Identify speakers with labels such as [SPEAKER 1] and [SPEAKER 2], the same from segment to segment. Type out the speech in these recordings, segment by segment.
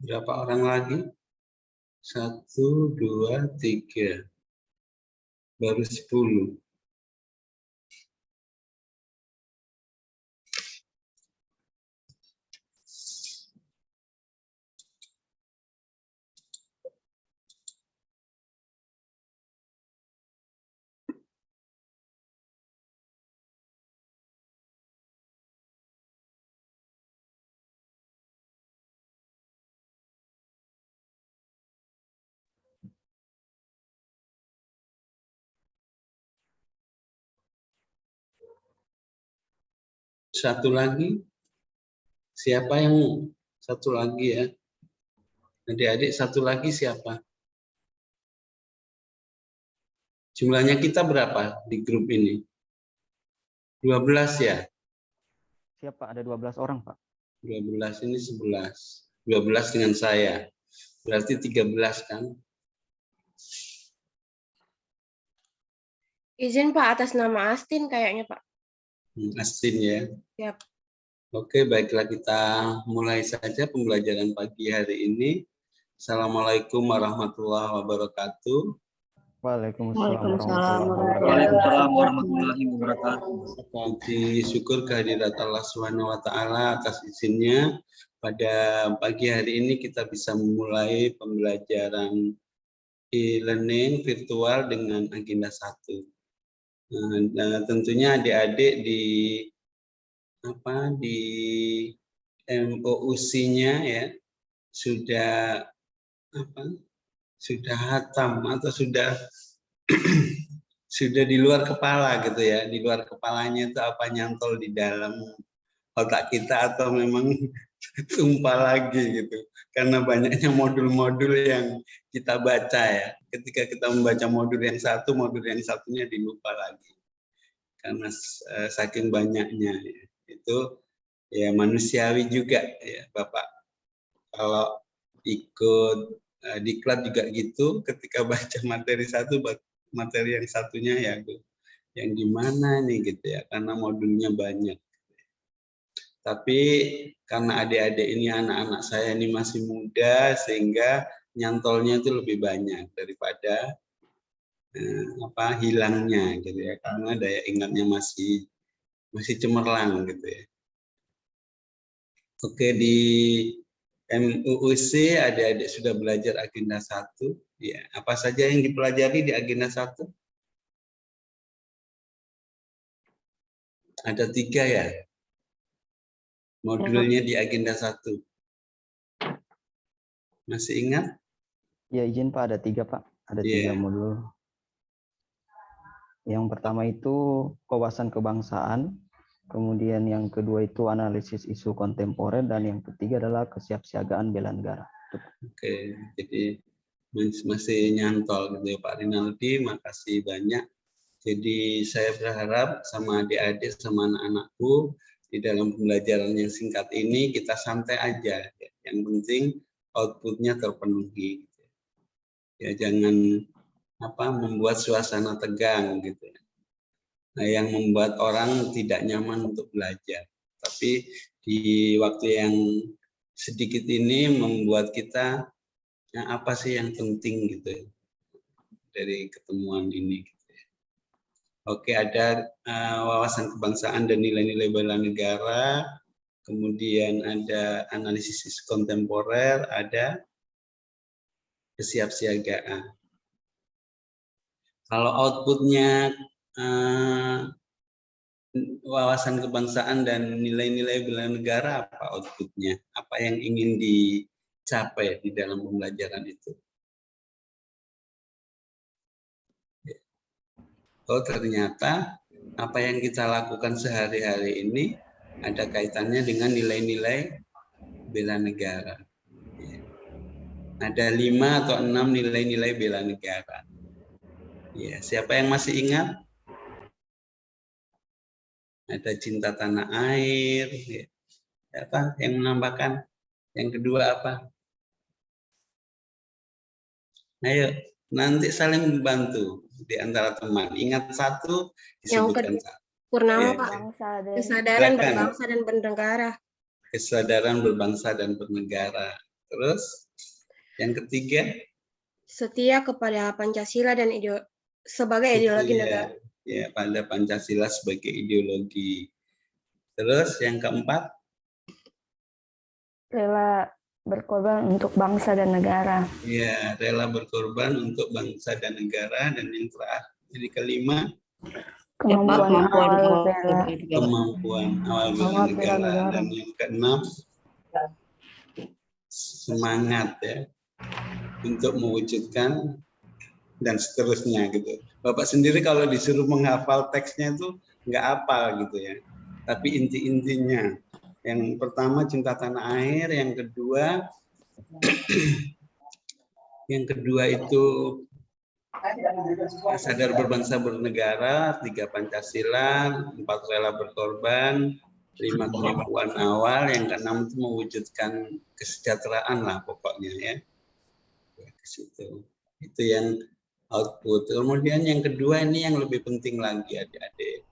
[SPEAKER 1] Berapa orang lagi? 1, 2, 3. Baru 10. Satu lagi. Siapa yang satu lagi ya? Adik-adik satu lagi siapa? Jumlahnya kita berapa di grup ini? 12 ya?
[SPEAKER 2] Siapa? Ada 12 orang, Pak.
[SPEAKER 1] 12 ini 11. 12 dengan saya. Berarti 13 kan?
[SPEAKER 3] Izin Pak atas nama Astin kayaknya Pak.
[SPEAKER 1] Astin ya.
[SPEAKER 3] Yap.
[SPEAKER 1] Oke, baiklah kita mulai saja pembelajaran pagi hari ini. Assalamualaikum warahmatullahi wabarakatuh.
[SPEAKER 2] Waalaikumsalam
[SPEAKER 4] warahmatullahi wabarakatuh.
[SPEAKER 1] Puji syukur kehadirat Allah Subhanahu wa taala atas izinnya pada pagi hari ini kita bisa memulai pembelajaran e-learning virtual dengan agenda 1. Nah, tentunya adik-adik di MOUC-nya ya sudah hatam atau sudah sudah di luar kepala gitu ya, di luar kepalanya itu apa nyantol di dalam otak kita atau memang tumpah lagi gitu, karena banyaknya modul-modul yang kita baca ya. Ketika kita membaca modul yang satunya dilupa lagi karena saking banyaknya ya. Itu ya manusiawi juga ya Bapak, kalau ikut diklat juga gitu, ketika baca materi satu, materi yang satunya ya yang gimana nih gitu ya, karena modulnya banyak. Tapi karena adik-adik ini anak-anak saya ini masih muda, sehingga nyantolnya itu lebih banyak daripada hilangnya gitu ya, karena daya ingatnya masih cemerlang gitu ya. Oke, di MUUC adik-adik sudah belajar agenda 1 ya. Apa saja yang dipelajari di agenda 1? Ada 3 ya modulnya di agenda 1. Masih ingat?
[SPEAKER 2] Ya, izin Pak, ada 3 Pak. Ada 3 modul. Yang pertama itu wawasan kebangsaan, kemudian yang kedua itu analisis isu kontemporer, dan yang ketiga adalah kesiapsiagaan bela negara.
[SPEAKER 1] Oke, jadi masih nyantol gitu ya Pak Rinaldi, makasih banyak. Jadi saya berharap sama adik-adik, sama anak-anakku, di dalam pembelajaran yang singkat ini kita santai aja. Yang penting outputnya terpenuhi. Ya jangan membuat suasana tegang gitu. Nah, yang membuat orang tidak nyaman untuk belajar. Tapi di waktu yang sedikit ini membuat kita apa sih yang penting gitu dari ketemuan ini. Oke, ada wawasan kebangsaan dan nilai-nilai bela negara, kemudian ada analisis kontemporer, ada kesiapsiagaan. Kalau outputnya wawasan kebangsaan dan nilai-nilai bela negara, apa outputnya? Apa yang ingin dicapai di dalam pembelajaran itu? Oh, ternyata apa yang kita lakukan sehari-hari ini ada kaitannya dengan nilai-nilai bela negara. Ada 5 atau 6 nilai-nilai bela negara. Ya, siapa yang masih ingat? Ada cinta tanah air. Ya. Apa yang menambahkan? Yang kedua apa? Ayo, nanti saling membantu di antara teman. Ingat satu, disebutkan satu.
[SPEAKER 3] Purnama
[SPEAKER 1] Ya.
[SPEAKER 3] Pak. Kesadaran berbangsa dan bernegara.
[SPEAKER 1] Kesadaran berbangsa dan bernegara. Terus yang ketiga,
[SPEAKER 3] Setia kepada Pancasila dan sebagai ideologi negara.
[SPEAKER 1] ya, pada Pancasila sebagai ideologi. Terus yang keempat,
[SPEAKER 5] Rela berkorban untuk bangsa dan negara.
[SPEAKER 1] ya, rela berkorban untuk bangsa dan negara. Dan yang terakhir, jadi kelima,
[SPEAKER 5] Kemampuan awal bela
[SPEAKER 1] kemampuan awal bela negara. Dan yang keenam, semangat ya untuk mewujudkan dan seterusnya gitu. Bapak sendiri kalau disuruh menghafal teksnya itu nggak hafal gitu ya. Tapi inti-intinya, yang pertama cinta tanah air, yang kedua itu sadar berbangsa bernegara, 3 Pancasila, 4 rela berkorban, 5 kemampuan awal, yang keenam itu mewujudkan kesejahteraan lah pokoknya ya. Ke situ. Itu yang output. Kemudian yang kedua ini yang lebih penting lagi adik-adik.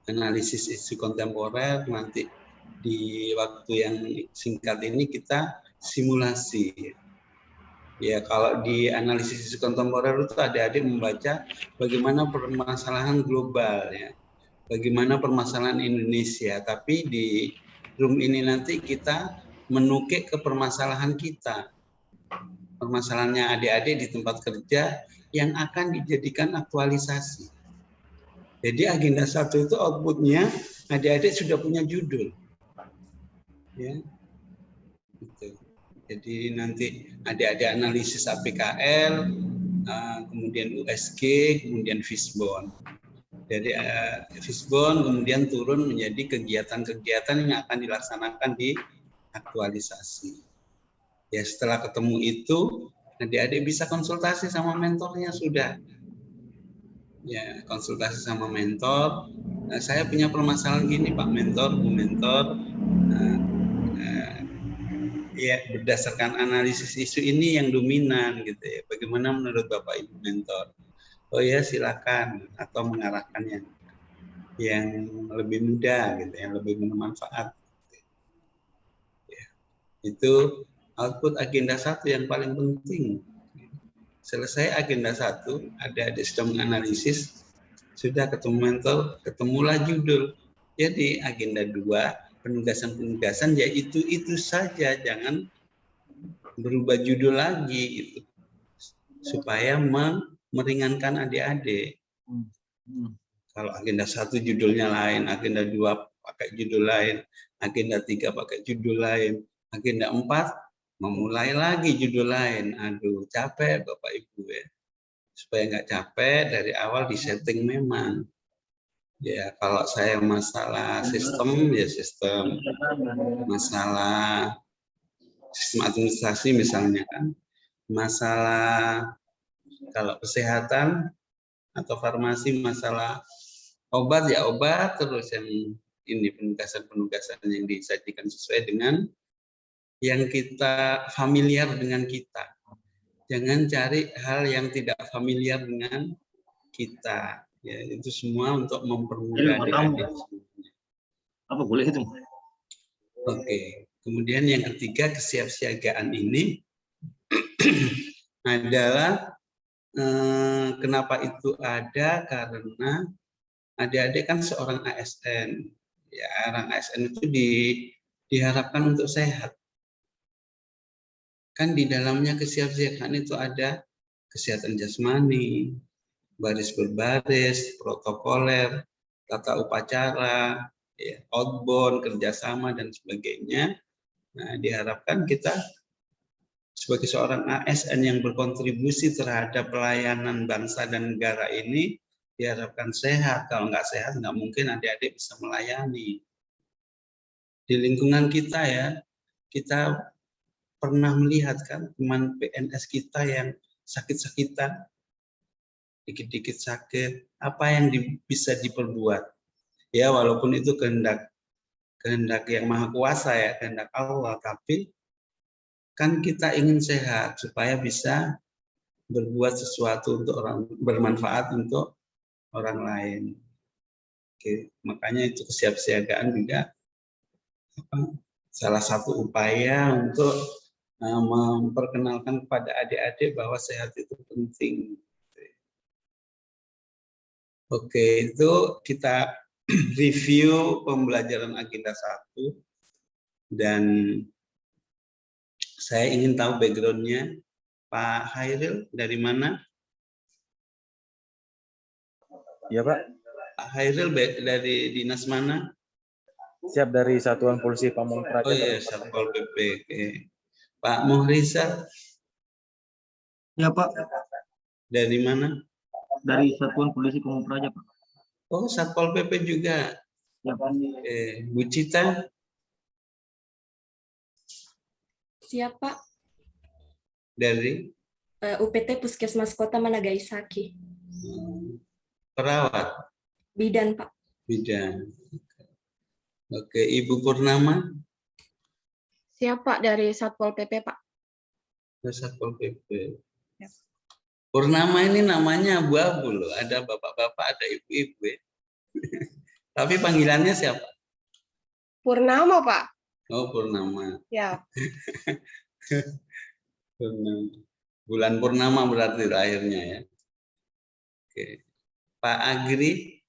[SPEAKER 1] Analisis isu kontemporer, nanti di waktu yang singkat ini kita simulasi. Ya, kalau di analisis isu kontemporer itu adik-adik membaca bagaimana permasalahan global ya. Bagaimana permasalahan Indonesia, tapi di room ini nanti kita menukik ke permasalahan kita. Permasalahannya adik-adik di tempat kerja yang akan dijadikan aktualisasi. Jadi agenda 1 itu outputnya adik-adik sudah punya judul. Ya. Gitu. Jadi nanti adik-adik analisis APKL, kemudian USG, kemudian Fishbone. Jadi Fishbone kemudian turun menjadi kegiatan-kegiatan yang akan dilaksanakan di aktualisasi. Ya, setelah ketemu itu, adik-adik bisa konsultasi sama mentornya sudah. Ya, konsultasi sama mentor. Nah, saya punya permasalahan gini, Pak Mentor, Bu Mentor. Ya, berdasarkan analisis isu ini yang dominan gitu ya. Bagaimana menurut Bapak Ibu Mentor? Oh ya, silakan, atau mengarahkan yang lebih mudah gitu, yang lebih bermanfaat. Ya. Itu output agenda 1 yang paling penting. Selesai agenda 1, adik-adik sudah menganalisis, sudah ketemu mentor, ketemulah judul. Jadi agenda 2, penugasan-penugasan ya itu saja, jangan berubah judul lagi gitu. Supaya meringankan adik-adik. Kalau agenda 1 judulnya lain, agenda 2 pakai judul lain, agenda 3 pakai judul lain, agenda 4 memulai lagi judul lain. Aduh, capek Bapak Ibu ya. Supaya nggak capek, dari awal disetting memang. Ya, kalau saya masalah sistem, ya sistem. Masalah sistem administrasi misalnya kan. Masalah kalau kesehatan atau farmasi, masalah obat ya obat, terus yang ini penugasan-penugasan yang disajikan sesuai dengan yang kita familiar dengan kita. Jangan cari hal yang tidak familiar dengan kita. Ya, itu semua untuk mempermudah adik-adik.
[SPEAKER 4] Apa boleh itu?
[SPEAKER 1] Oke. Kemudian yang ketiga, kesiapsiagaan ini adalah kenapa itu ada, karena adik-adik kan seorang ASN. Ya, orang ASN itu diharapkan untuk sehat. Kan di dalamnya kesiapsiagaan itu ada kesehatan jasmani, baris berbaris, protokoler, tata upacara, ya, outbound, kerjasama, dan sebagainya. Nah, diharapkan kita sebagai seorang ASN yang berkontribusi terhadap pelayanan bangsa dan negara ini, diharapkan sehat. Kalau nggak sehat, nggak mungkin adik-adik bisa melayani. Di lingkungan kita ya, kita pernah melihat kan teman PNS kita yang sakit-sakitan, dikit-dikit sakit, apa yang bisa diperbuat? Ya, walaupun itu kehendak yang maha kuasa ya, kehendak Allah, tapi kan kita ingin sehat supaya bisa berbuat sesuatu untuk orang, bermanfaat untuk orang lain. Oke, makanya itu kesiapsiagaan juga salah satu upaya untuk memperkenalkan kepada adik-adik bahwa sehat itu penting. Oke, itu kita review pembelajaran Agenda 1 dan saya ingin tahu background-nya. Pak Hairil dari mana?
[SPEAKER 6] Iya Pak,
[SPEAKER 1] Pak Hairil dari dinas mana?
[SPEAKER 6] siap dari Satuan Polisi Pamung Praja.
[SPEAKER 1] Oh iya, Satpol PP. Oke. Pak Muhriza
[SPEAKER 4] Ya Pak,
[SPEAKER 1] dari mana?
[SPEAKER 4] dari Satuan Polisi Pamung Praja Pak.
[SPEAKER 1] Oh, Satpol PP juga.
[SPEAKER 4] Ya Pak.
[SPEAKER 1] Bu Cita
[SPEAKER 7] Siap, Pak.
[SPEAKER 1] dari
[SPEAKER 7] UPT Puskesmas Kota Managaisaki.
[SPEAKER 1] perawat,
[SPEAKER 7] Bidan, Pak.
[SPEAKER 1] bidan. Oke, Ibu Purnama
[SPEAKER 3] Siap, Pak, dari Satpol PP, Pak.
[SPEAKER 1] Satpol PP.
[SPEAKER 3] Ya.
[SPEAKER 1] Purnama ini namanya abu-abu loh. Ada bapak-bapak, ada ibu-ibu. Ya. Tapi panggilannya siapa?
[SPEAKER 3] Purnama, Pak.
[SPEAKER 1] Oh, Purnama.
[SPEAKER 3] Ya.
[SPEAKER 1] Purnama. Bulan Purnama berarti lahirnya ya. Oke. Pak Agri.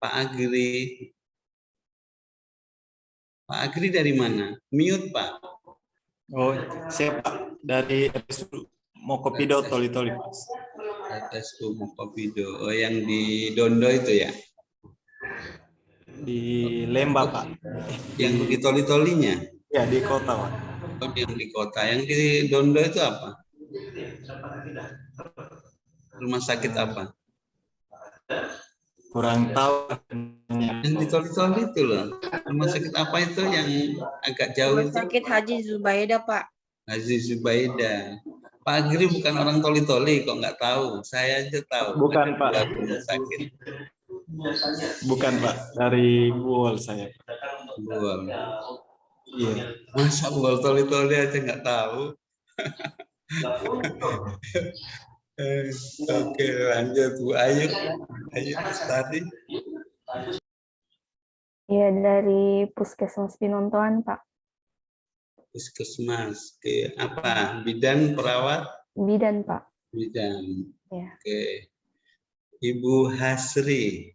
[SPEAKER 1] Pak Agri. Pak Agri dari mana? Mute, Pak.
[SPEAKER 8] Oh, siap Pak. Dari RSU Mokopido Toli-Toli Pak.
[SPEAKER 1] RSU Mokopido. Oh, yang di Dondo itu ya?
[SPEAKER 8] Di Lembah Pak.
[SPEAKER 1] Yang di Toli-Tolinya?
[SPEAKER 8] Ya, di kota Pak.
[SPEAKER 1] Oh, yang di kota. Yang di Dondo itu apa? Rumah sakit apa?
[SPEAKER 8] Kurang tahu.
[SPEAKER 1] Yang di Toli-Toli itu loh. Rumah sakit apa itu yang agak jauh
[SPEAKER 3] Rumah
[SPEAKER 1] itu?
[SPEAKER 3] sakit Haji Zubaida, Pak.
[SPEAKER 1] Haji Zubaida. Pak Agri bukan orang Toli-Toli kok nggak tahu. Saya aja tahu.
[SPEAKER 8] Bukan, Pak.
[SPEAKER 1] Ada rumah sakit.
[SPEAKER 8] Bukan Pak, dari Buol saya.
[SPEAKER 1] Buang.
[SPEAKER 8] Iya.
[SPEAKER 1] Masa Buang Toli-Toli aja nggak tahu. Oke, lanjut Bu Ayu. Ayu tadi.
[SPEAKER 5] Iya, dari Puskesmas Pinontoan, Pak.
[SPEAKER 1] Puskesmas. Oke, apa? Bidan, perawat?
[SPEAKER 5] Bidan, Pak.
[SPEAKER 1] Bidan.
[SPEAKER 5] Ya.
[SPEAKER 1] Oke. Ibu Hasri.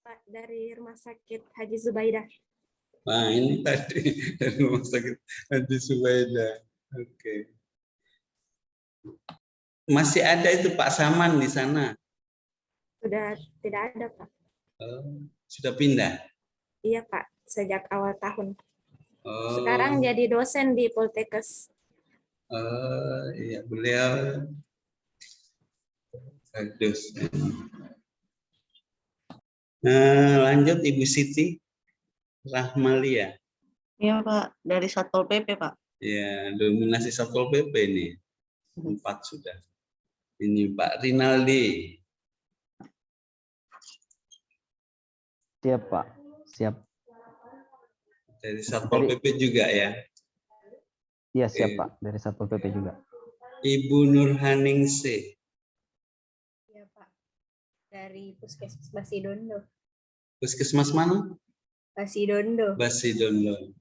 [SPEAKER 7] Pak, dari Rumah Sakit Haji Zubaida.
[SPEAKER 1] Nah, ini tadi dari rumah sakit Haji Zubaida. Oke. Masih ada itu Pak Saman di sana?
[SPEAKER 7] Sudah tidak ada, Pak.
[SPEAKER 1] Sudah pindah?
[SPEAKER 7] Iya, Pak. Sejak awal tahun.
[SPEAKER 1] Oh.
[SPEAKER 7] Sekarang jadi dosen di Poltekkes.
[SPEAKER 1] Iya, beliau bagus. Lanjut Ibu Siti Rahmalia.
[SPEAKER 9] Iya Pak, dari Satpol PP Pak.
[SPEAKER 1] Ya, dominasi Satpol PP ini 4 sudah. Ini Pak Rinaldi.
[SPEAKER 2] Siap Pak, siap.
[SPEAKER 1] Dari Satpol PP juga ya?
[SPEAKER 2] Iya siap Pak, dari Satpol PP juga.
[SPEAKER 1] Ibu Nurhaningsih.
[SPEAKER 7] Iya, Pak. Dari Puskesmas Basidondo.
[SPEAKER 1] Puskesmas mana?
[SPEAKER 7] Basidondo.
[SPEAKER 1] Basidondo.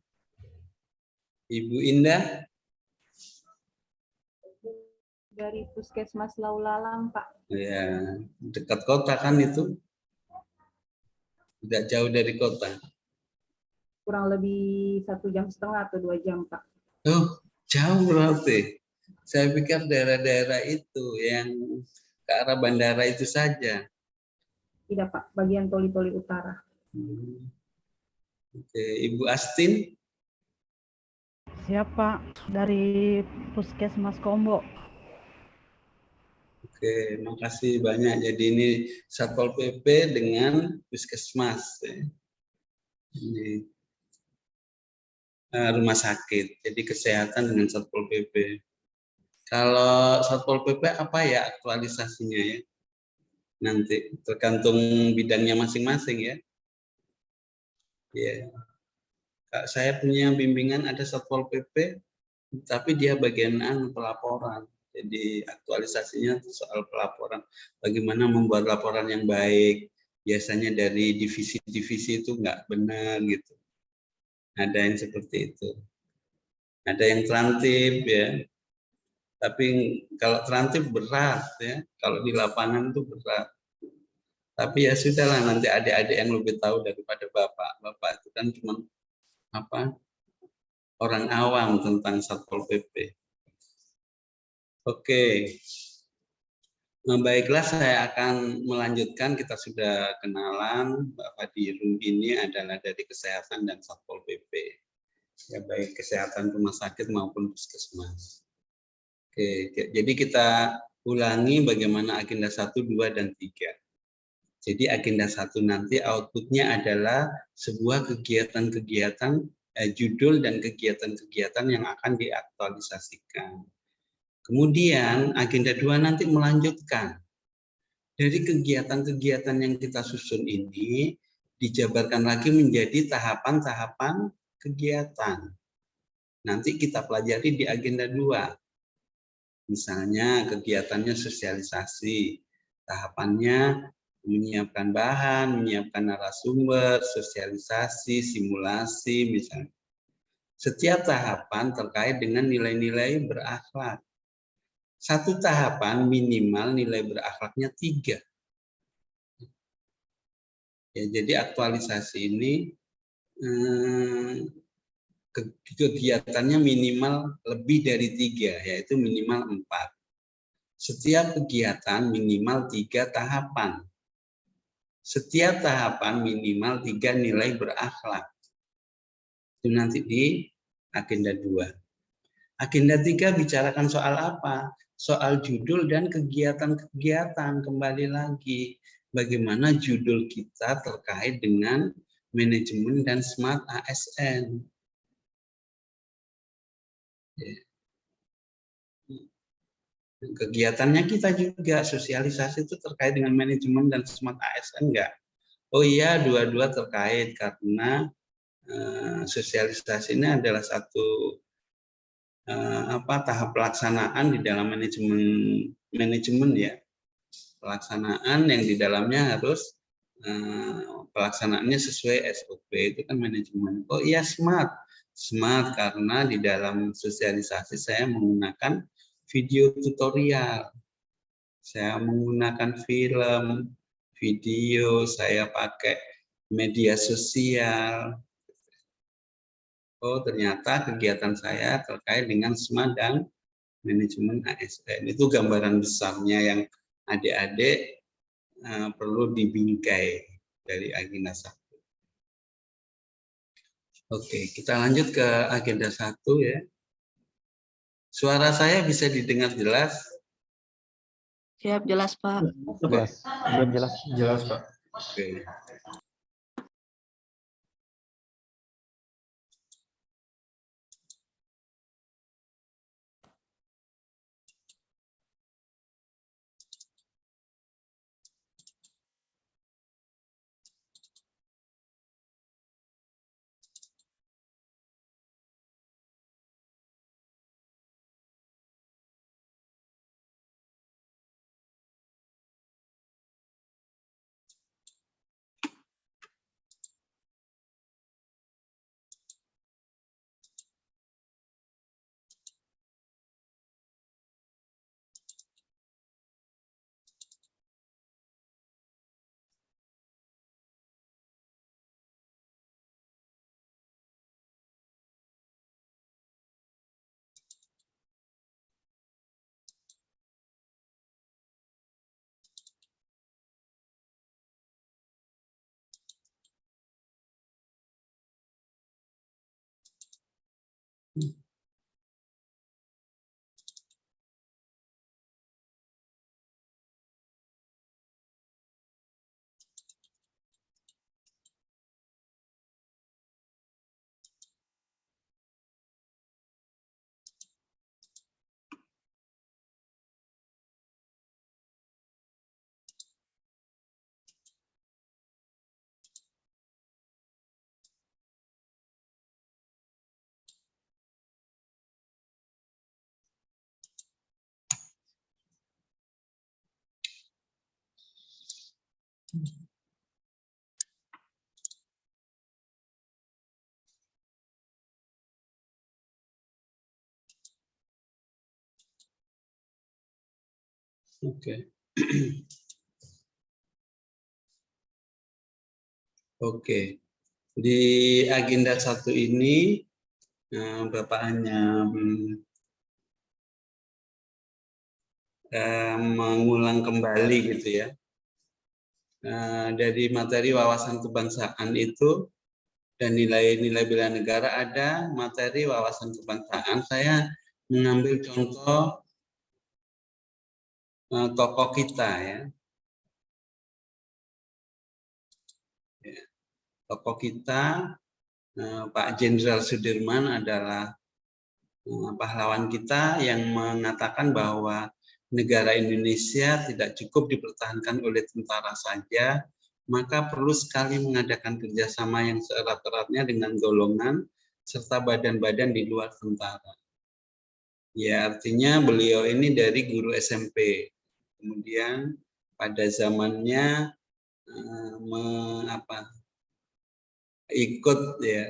[SPEAKER 1] Ibu Indah.
[SPEAKER 10] Dari Puskesmas Laulalang, Pak.
[SPEAKER 1] Ya, dekat kota kan itu? Tidak jauh dari kota.
[SPEAKER 10] Kurang lebih 1,5 jam atau 2 jam, Pak.
[SPEAKER 1] Oh, jauh berarti. Saya pikir daerah-daerah itu yang ke arah bandara itu saja.
[SPEAKER 10] Tidak, Pak. Bagian Toli-Toli Utara.
[SPEAKER 1] Oke, Ibu Astin.
[SPEAKER 11] Siap, Pak. Dari Puskesmas Kombo.
[SPEAKER 1] Oke, makasih banyak. Jadi ini Satpol PP dengan Puskesmas. Ini rumah sakit. Jadi kesehatan dengan Satpol PP. Kalau Satpol PP apa ya aktualisasinya ya? Nanti tergantung bidangnya masing-masing ya. Ya. Saya punya bimbingan ada Satpol PP, tapi dia bagian pelaporan. Jadi aktualisasinya soal pelaporan. Bagaimana membuat laporan yang baik, biasanya dari divisi-divisi itu nggak benar gitu. Ada yang seperti itu. Ada yang terantip ya. Tapi kalau terantip berat ya. Kalau di lapangan itu berat. Tapi ya sudahlah, nanti adik-adik yang lebih tahu daripada Bapak. Bapak itu kan cuma orang awam tentang Satpol PP. Oke. Nah, baiklah, saya akan melanjutkan. Kita sudah kenalan, Mbak Fadirum ini adalah dari Kesehatan dan Satpol PP. Ya, baik kesehatan rumah sakit maupun puskesmas. Oke, jadi kita ulangi bagaimana agenda 1, 2, dan 3. Jadi agenda 1 nanti outputnya adalah sebuah kegiatan-kegiatan, judul dan kegiatan-kegiatan yang akan diaktualisasikan. Kemudian agenda 2 nanti melanjutkan. Dari kegiatan-kegiatan yang kita susun ini, dijabarkan lagi menjadi tahapan-tahapan kegiatan. Nanti kita pelajari di agenda 2. Misalnya kegiatannya sosialisasi, tahapannya menyiapkan bahan, menyiapkan narasumber, sosialisasi, simulasi, misalnya. Setiap tahapan terkait dengan nilai-nilai berakhlak. Satu tahapan minimal nilai berakhlaknya 3. Ya, jadi aktualisasi ini kegiatannya minimal lebih dari 3, yaitu minimal 4. Setiap kegiatan minimal 3 tahapan. Setiap tahapan minimal 3 nilai berakhlak. Itu nanti di agenda 2. Agenda 3 bicarakan soal apa? Soal judul dan kegiatan-kegiatan. Kembali lagi, bagaimana judul kita terkait dengan manajemen dan smart ASN. Kegiatannya kita juga sosialisasi itu terkait dengan manajemen dan smart ASN enggak? Oh iya, dua-dua terkait karena sosialisasi ini adalah satu tahap pelaksanaan di dalam manajemen ya. Pelaksanaan yang di dalamnya harus pelaksanaannya sesuai SOP, itu kan manajemen. Oh iya, smart karena di dalam sosialisasi saya menggunakan video tutorial, saya menggunakan film, video, saya pakai media sosial. Oh, ternyata kegiatan saya terkait dengan smart dan manajemen ASN. Itu gambaran besarnya yang adik-adik perlu dibingkai dari agenda 1. Oke, kita lanjut ke agenda 1 ya. Suara saya bisa didengar jelas?
[SPEAKER 9] Siap, jelas, Pak.
[SPEAKER 2] Jelas, jelas.
[SPEAKER 8] Jelas, Pak.
[SPEAKER 1] Oke. Oke. Oke. Di agenda 1 ini Bapak hanya mengulang kembali gitu ya. Dari materi wawasan kebangsaan itu dan nilai-nilai bela negara ada materi wawasan kebangsaan. Saya mengambil contoh tokoh kita ya. Tokoh kita Pak Jenderal Sudirman adalah pahlawan kita yang mengatakan bahwa negara Indonesia tidak cukup dipertahankan oleh tentara saja, maka perlu sekali mengadakan kerjasama yang seerat-eratnya dengan golongan serta badan-badan di luar tentara. Ya, artinya beliau ini dari guru SMP. Kemudian pada zamannya ikut ya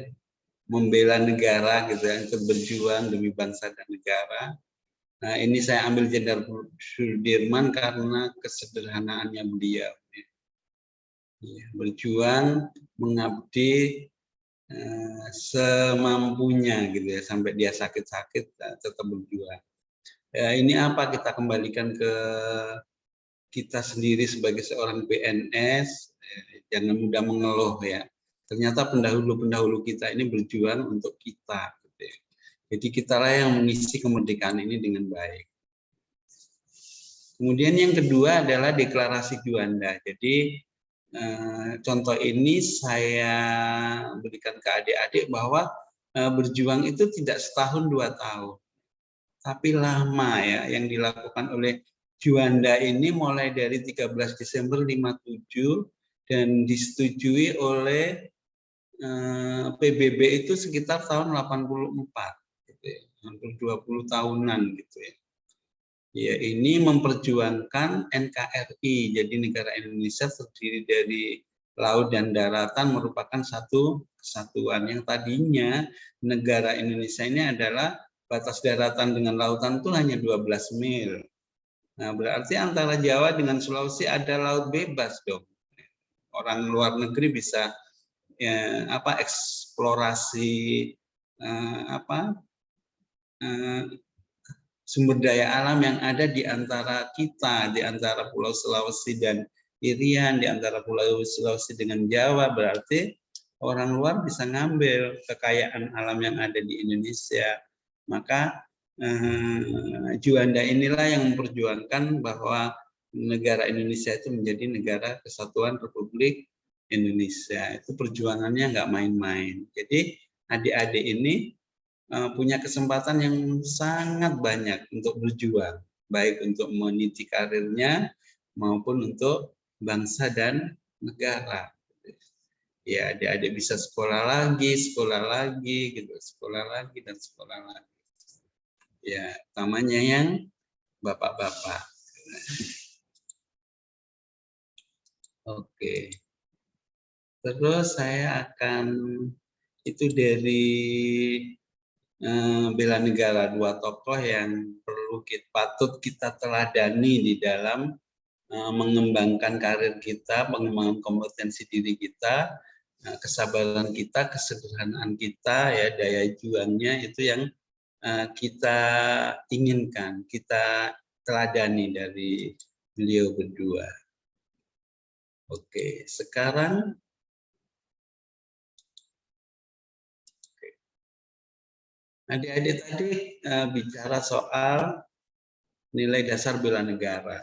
[SPEAKER 1] membela negara gitu ya, ikut berjuang demi bangsa dan negara. Nah, ini saya ambil Jenderal Sudirman karena kesederhanaannya beliau. Ya, berjuang, mengabdi semampunya gitu ya, sampai dia sakit-sakit tetap berjuang. Ya, ini apa kita kembalikan ke kita sendiri sebagai seorang PNS, jangan mudah mengeluh ya. Ternyata pendahulu-pendahulu kita ini berjuang untuk kita. Gitu ya. Jadi kitalah yang mengisi kemerdekaan ini dengan baik. Kemudian yang kedua adalah deklarasi Juanda. Jadi contoh ini saya berikan ke adik-adik bahwa berjuang itu tidak setahun 2 tahun, tapi lama ya. Yang dilakukan oleh Juanda ini mulai dari 13 Desember 57 dan disetujui oleh PBB itu sekitar tahun 84, gitu ya, hampir 20 tahunan gitu ya. Ya, ini memperjuangkan NKRI, jadi negara Indonesia terdiri dari laut dan daratan merupakan satu kesatuan. Yang tadinya negara Indonesia ini adalah batas daratan dengan lautan itu hanya 12 mil. Nah, berarti antara Jawa dengan Sulawesi ada laut bebas dong. Orang luar negeri bisa eksplorasi sumber daya alam yang ada di antara kita, di antara Pulau Sulawesi dan Irian, di antara Pulau Sulawesi dengan Jawa. Berarti orang luar bisa ngambil kekayaan alam yang ada di Indonesia. Maka Juanda inilah yang memperjuangkan bahwa negara Indonesia itu menjadi negara kesatuan Republik Indonesia. Itu perjuangannya nggak main-main. Jadi adik-adik ini punya kesempatan yang sangat banyak untuk berjuang, baik untuk meniti karirnya maupun untuk bangsa dan negara. Ya, adik-adik bisa sekolah lagi, gitu, sekolah lagi dan sekolah lagi. Ya, utamanya yang bapak-bapak. Oke. Terus saya akan itu dari bela negara, 2 tokoh yang patut kita teladani di dalam mengembangkan karir kita, pengembangan kompetensi diri kita, kesabaran kita, kesederhanaan kita, ya daya juangnya itu yang kita inginkan, kita teladani dari beliau berdua. Oke, sekarang adik-adik tadi bicara soal nilai dasar bela negara.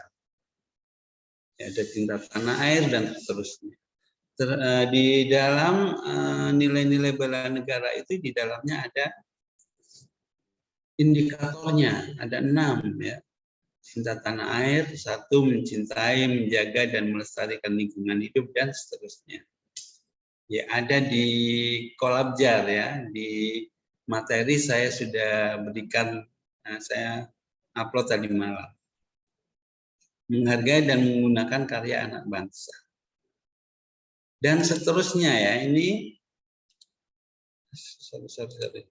[SPEAKER 1] Ya, ada cinta tanah air dan seterusnya. Di dalam nilai-nilai bela negara itu di dalamnya ada indikatornya, ada 6 ya. Cinta tanah air, 1 mencintai, menjaga dan melestarikan lingkungan hidup dan seterusnya. Ya, ada di Kolabjar ya, di materi saya sudah berikan, saya upload tadi malam. Menghargai dan menggunakan karya anak bangsa. Dan seterusnya ya, ini sorry.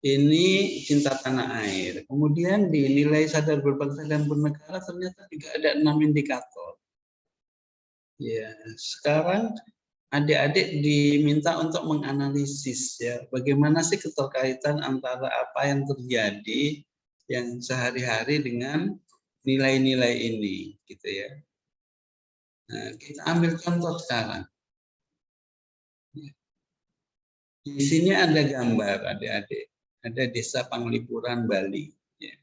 [SPEAKER 1] ini cinta tanah air. Kemudian di nilai sadar berbangsa dan bernegara ternyata juga ada 6 indikator. Ya, sekarang adik-adik diminta untuk menganalisis ya, bagaimana sih keterkaitan antara apa yang terjadi yang sehari-hari dengan nilai-nilai ini, gitu ya. Nah, kita ambil contoh sekarang. Di sini ada gambar adik-adik, ada desa Panglipuran Bali, ya.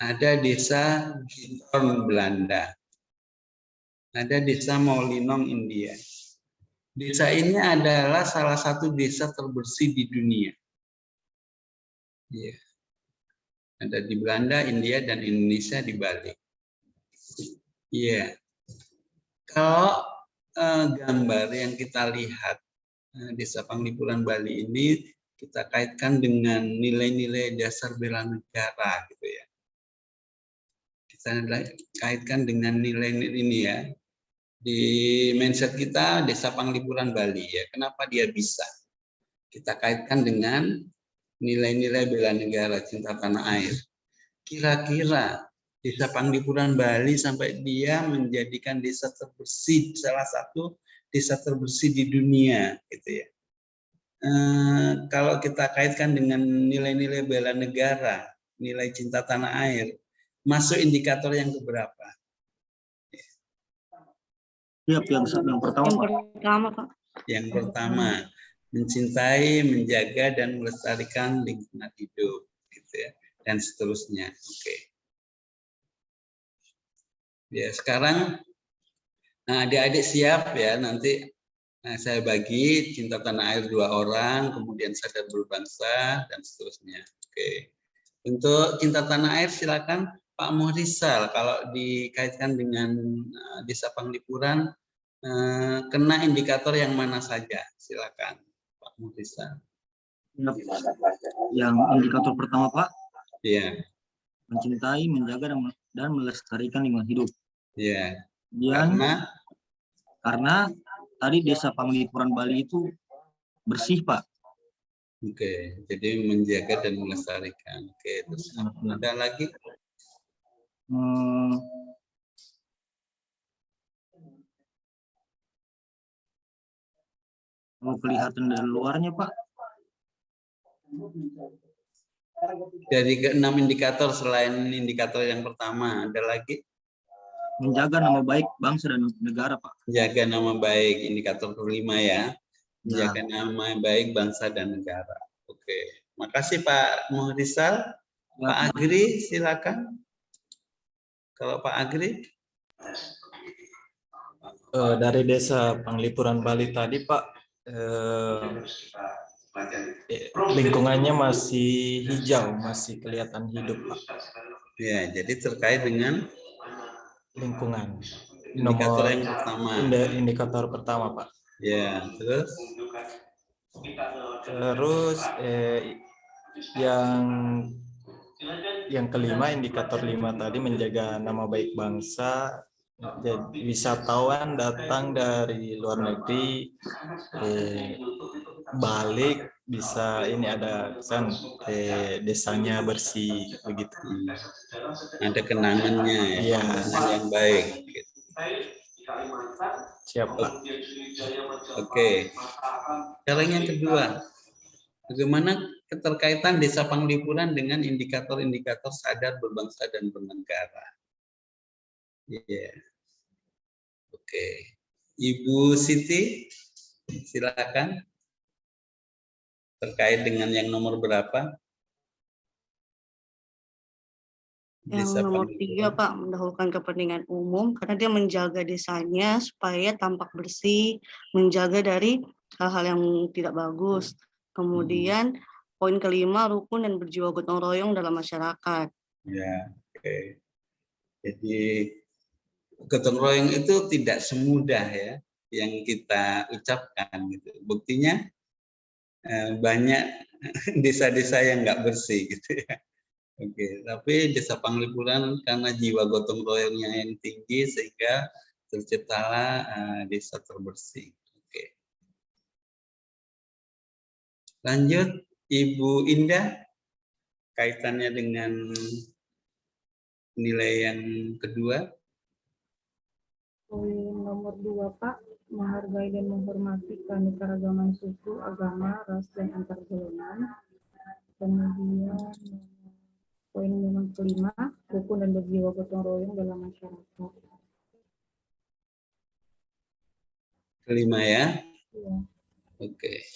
[SPEAKER 1] Ada desa Giton Belanda, ada desa Maulinong India. Desa ini adalah salah satu desa terbersih di dunia. Ya. Ada di Belanda, India, dan Indonesia di Bali. Iya. Kalau gambar yang kita lihat desa Panglipuran Bali ini kita kaitkan dengan nilai-nilai dasar bela negara, gitu ya. Kita kaitkan dengan nilai-nilai ini ya. Di mindset kita desa Panglipuran Bali ya. Kenapa dia bisa? Kita kaitkan dengan nilai-nilai bela negara, cinta tanah air. Kira-kira desa Panglipuran Bali sampai dia menjadikan desa terbersih, salah satu desa terbersih di dunia, gitu ya. Kalau kita kaitkan dengan nilai-nilai bela negara, nilai cinta tanah air, masuk indikator yang keberapa?
[SPEAKER 4] Siap, yang pertama, Pak.
[SPEAKER 5] Pak.
[SPEAKER 1] Yang pertama, mencintai, menjaga, dan melestarikan lingkungan hidup, gitu ya, dan seterusnya. Oke. Ya, sekarang adik-adik siap ya, nanti saya bagi cinta tanah air 2 orang, kemudian sadar berbangsa, dan seterusnya. Oke. Untuk cinta tanah air silakan Pak Muhrizal, kalau dikaitkan dengan desa Panglipuran, kena indikator yang mana saja? Silakan Pak Muhrizal.
[SPEAKER 4] Yang indikator pertama, Pak.
[SPEAKER 1] Iya.
[SPEAKER 4] Mencintai, menjaga, dan melestarikan lingkungan hidup.
[SPEAKER 1] Iya.
[SPEAKER 4] Karena tadi desa Panglipuran Bali itu bersih, Pak.
[SPEAKER 1] Oke, jadi menjaga dan melestarikan. Oke, terus ada lagi?
[SPEAKER 4] Mau kelihatan dari luarnya, Pak.
[SPEAKER 1] Dari ke-6 indikator selain indikator yang pertama, ada lagi?
[SPEAKER 4] Menjaga nama baik bangsa dan negara, Pak.
[SPEAKER 1] Menjaga nama baik, indikator kelima ya. Menjaga nama baik bangsa dan negara. Oke, makasih Pak Muhrizal. Pak Agri, silakan. Kalau Pak Agri?
[SPEAKER 8] Dari desa Panglipuran Bali tadi, Pak, lingkungannya masih hijau, masih kelihatan hidup, Pak.
[SPEAKER 1] Ya, jadi terkait dengan
[SPEAKER 8] lingkungan.
[SPEAKER 1] Indikator yang pertama.
[SPEAKER 8] Indikator pertama, Pak.
[SPEAKER 1] Ya, terus?
[SPEAKER 8] Terus yang kelima, indikator 5 tadi, menjaga nama baik bangsa. Jadi wisatawan datang dari luar negeri, balik bisa ini ada kan desanya bersih begitu.
[SPEAKER 1] Ada kenangannya ya, kenangan yang baik.
[SPEAKER 8] Siapa?
[SPEAKER 1] Oke. Sekarang yang kedua, bagaimana keterkaitan desa Panglipuran dengan indikator-indikator sadar berbangsa dan bernegara? Iya. Oke. Ibu Siti, silakan. Terkait dengan yang nomor berapa?
[SPEAKER 9] Yang nomor 3, Pak, mendahulukan kepentingan umum karena dia menjaga desanya supaya tampak bersih, menjaga dari hal-hal yang tidak bagus. Kemudian poin kelima, rukun dan berjiwa gotong royong dalam masyarakat.
[SPEAKER 1] Ya, oke. Jadi gotong royong itu tidak semudah ya yang kita ucapkan gitu. Buktinya banyak desa-desa yang nggak bersih gitu ya. Oke, tapi desa Panglipuran karena jiwa gotong royongnya yang tinggi sehingga terciptalah desa terbersih. Oke. Lanjut Ibu Indah, kaitannya dengan nilai yang kedua.
[SPEAKER 10] Poin nomor 2, Pak, menghargai dan menghormati keanekaragaman suku, agama, ras, dan antar golongan. Kemudian poin nomor 5, rukun dan berjiwa gotong royong dalam masyarakat.
[SPEAKER 1] Kelima ya.
[SPEAKER 10] Ya.
[SPEAKER 1] Oke.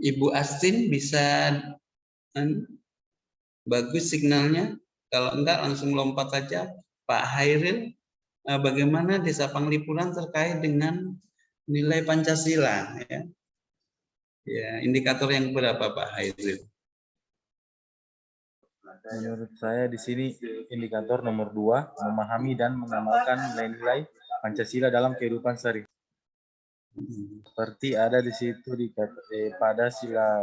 [SPEAKER 1] Ibu Astin bisa bagus signalnya. Kalau enggak langsung lompat saja. Pak Hairil, bagaimana Desa Panglipuran terkait dengan nilai Pancasila? Ya, ya, indikator yang berapa Pak Hairil?
[SPEAKER 6] Menurut saya di sini indikator nomor 2, memahami dan mengamalkan nilai-nilai Pancasila dalam kehidupan sehari. Seperti ada di situ pada sila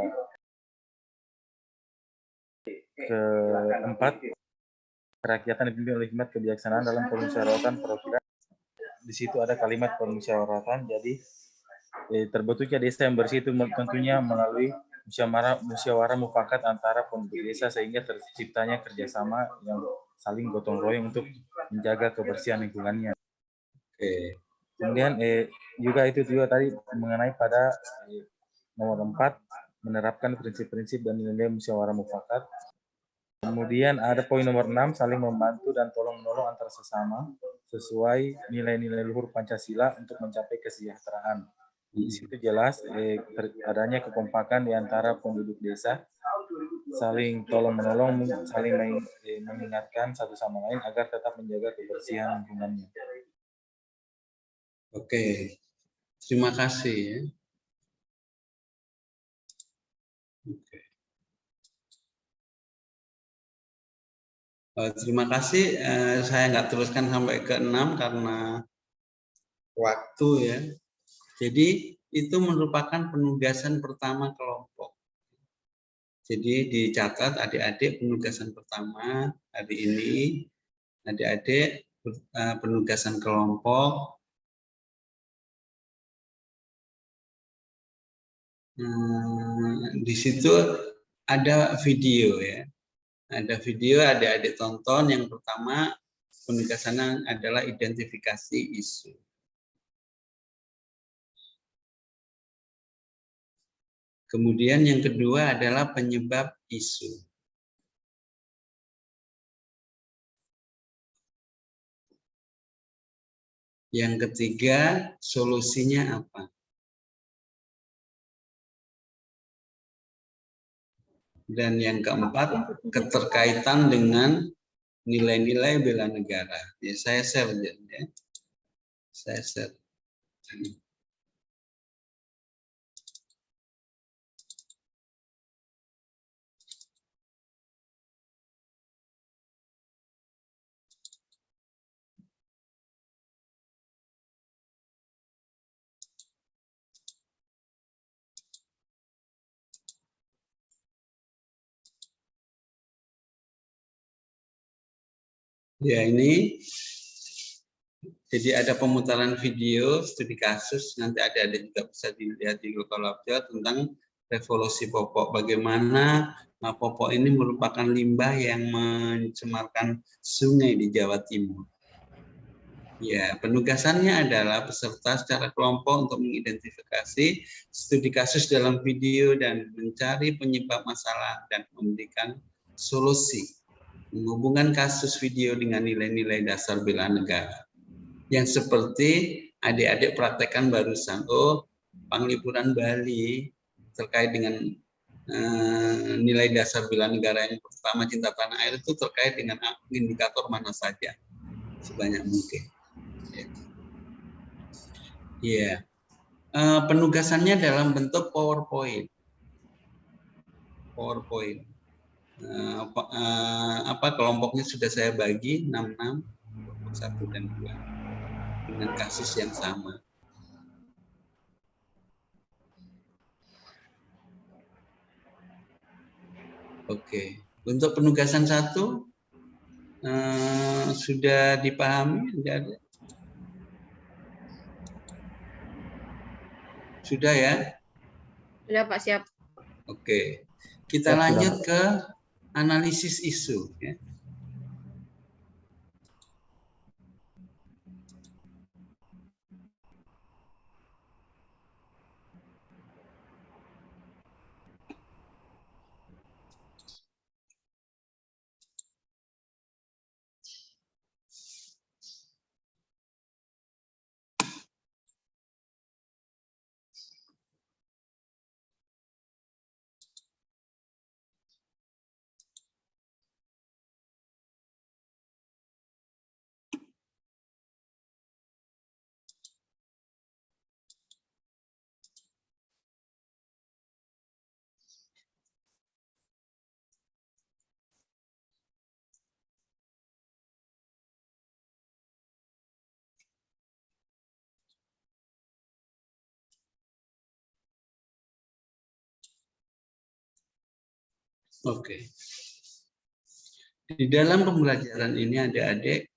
[SPEAKER 6] keempat, kerakyatan dipimpin oleh hikmat kebijaksanaan dalam permusyawaratan perwakilan. Di situ ada kalimat permusyawaratan, jadi terbentuknya desa yang bersih itu tentunya melalui musyawarah mufakat antara penduduk desa sehingga terciptanya kerjasama yang saling gotong royong untuk menjaga kebersihan lingkungannya. Kemudian juga itu juga tadi mengenai pada nomor 4, menerapkan prinsip-prinsip dan nilai musyawarah mufakat. Kemudian ada poin nomor 6, saling membantu dan tolong-menolong antar sesama sesuai nilai-nilai luhur Pancasila untuk mencapai kesejahteraan. Di situ jelas adanya kekompakan di antara penduduk desa, saling tolong-menolong, saling mengingatkan satu sama lain agar tetap menjaga kebersihan lingkungannya.
[SPEAKER 1] Oke, terima kasih ya. Oke. Terima kasih. Saya nggak teruskan sampai ke 6 karena waktu ya. Jadi itu merupakan penugasan pertama kelompok. Jadi dicatat adik-adik penugasan pertama hari ini, adik-adik penugasan kelompok. Di situ ada video ya. Ada video adik-adik tonton. Yang pertama penugasannya adalah identifikasi isu. Kemudian yang kedua adalah penyebab isu. Yang ketiga, solusinya apa? Dan yang keempat, keterkaitan dengan nilai-nilai bela negara. Ya, saya share ya. Saya share. Ya, ini jadi ada pemutaran video studi kasus, nanti ada juga bisa dilihat di Google Labja tentang revolusi popok, bagaimana popok ini merupakan limbah yang mencemarkan sungai di Jawa Timur. Ya, penugasannya adalah peserta secara kelompok untuk mengidentifikasi studi kasus dalam video dan mencari penyebab masalah dan memberikan solusi. Menghubungkan kasus video dengan nilai-nilai dasar bela negara. Yang seperti adik-adik praktekkan barusan, Panglipuran Bali terkait dengan nilai dasar bela negara yang pertama cinta tanah air itu terkait dengan indikator mana saja sebanyak mungkin. Ya, penugasannya dalam bentuk PowerPoint. Kelompoknya sudah saya bagi 6 kelompok 1 dan 2 dengan kasus yang sama. Oke, untuk penugasan 1 sudah dipahami? Sudah ya?
[SPEAKER 3] Sudah Pak, siap.
[SPEAKER 1] Oke, kita
[SPEAKER 2] Siap,
[SPEAKER 1] lanjut
[SPEAKER 2] sudah.
[SPEAKER 1] ke analisis isu. Ya. Oke. Di dalam pembelajaran ini adik-adik,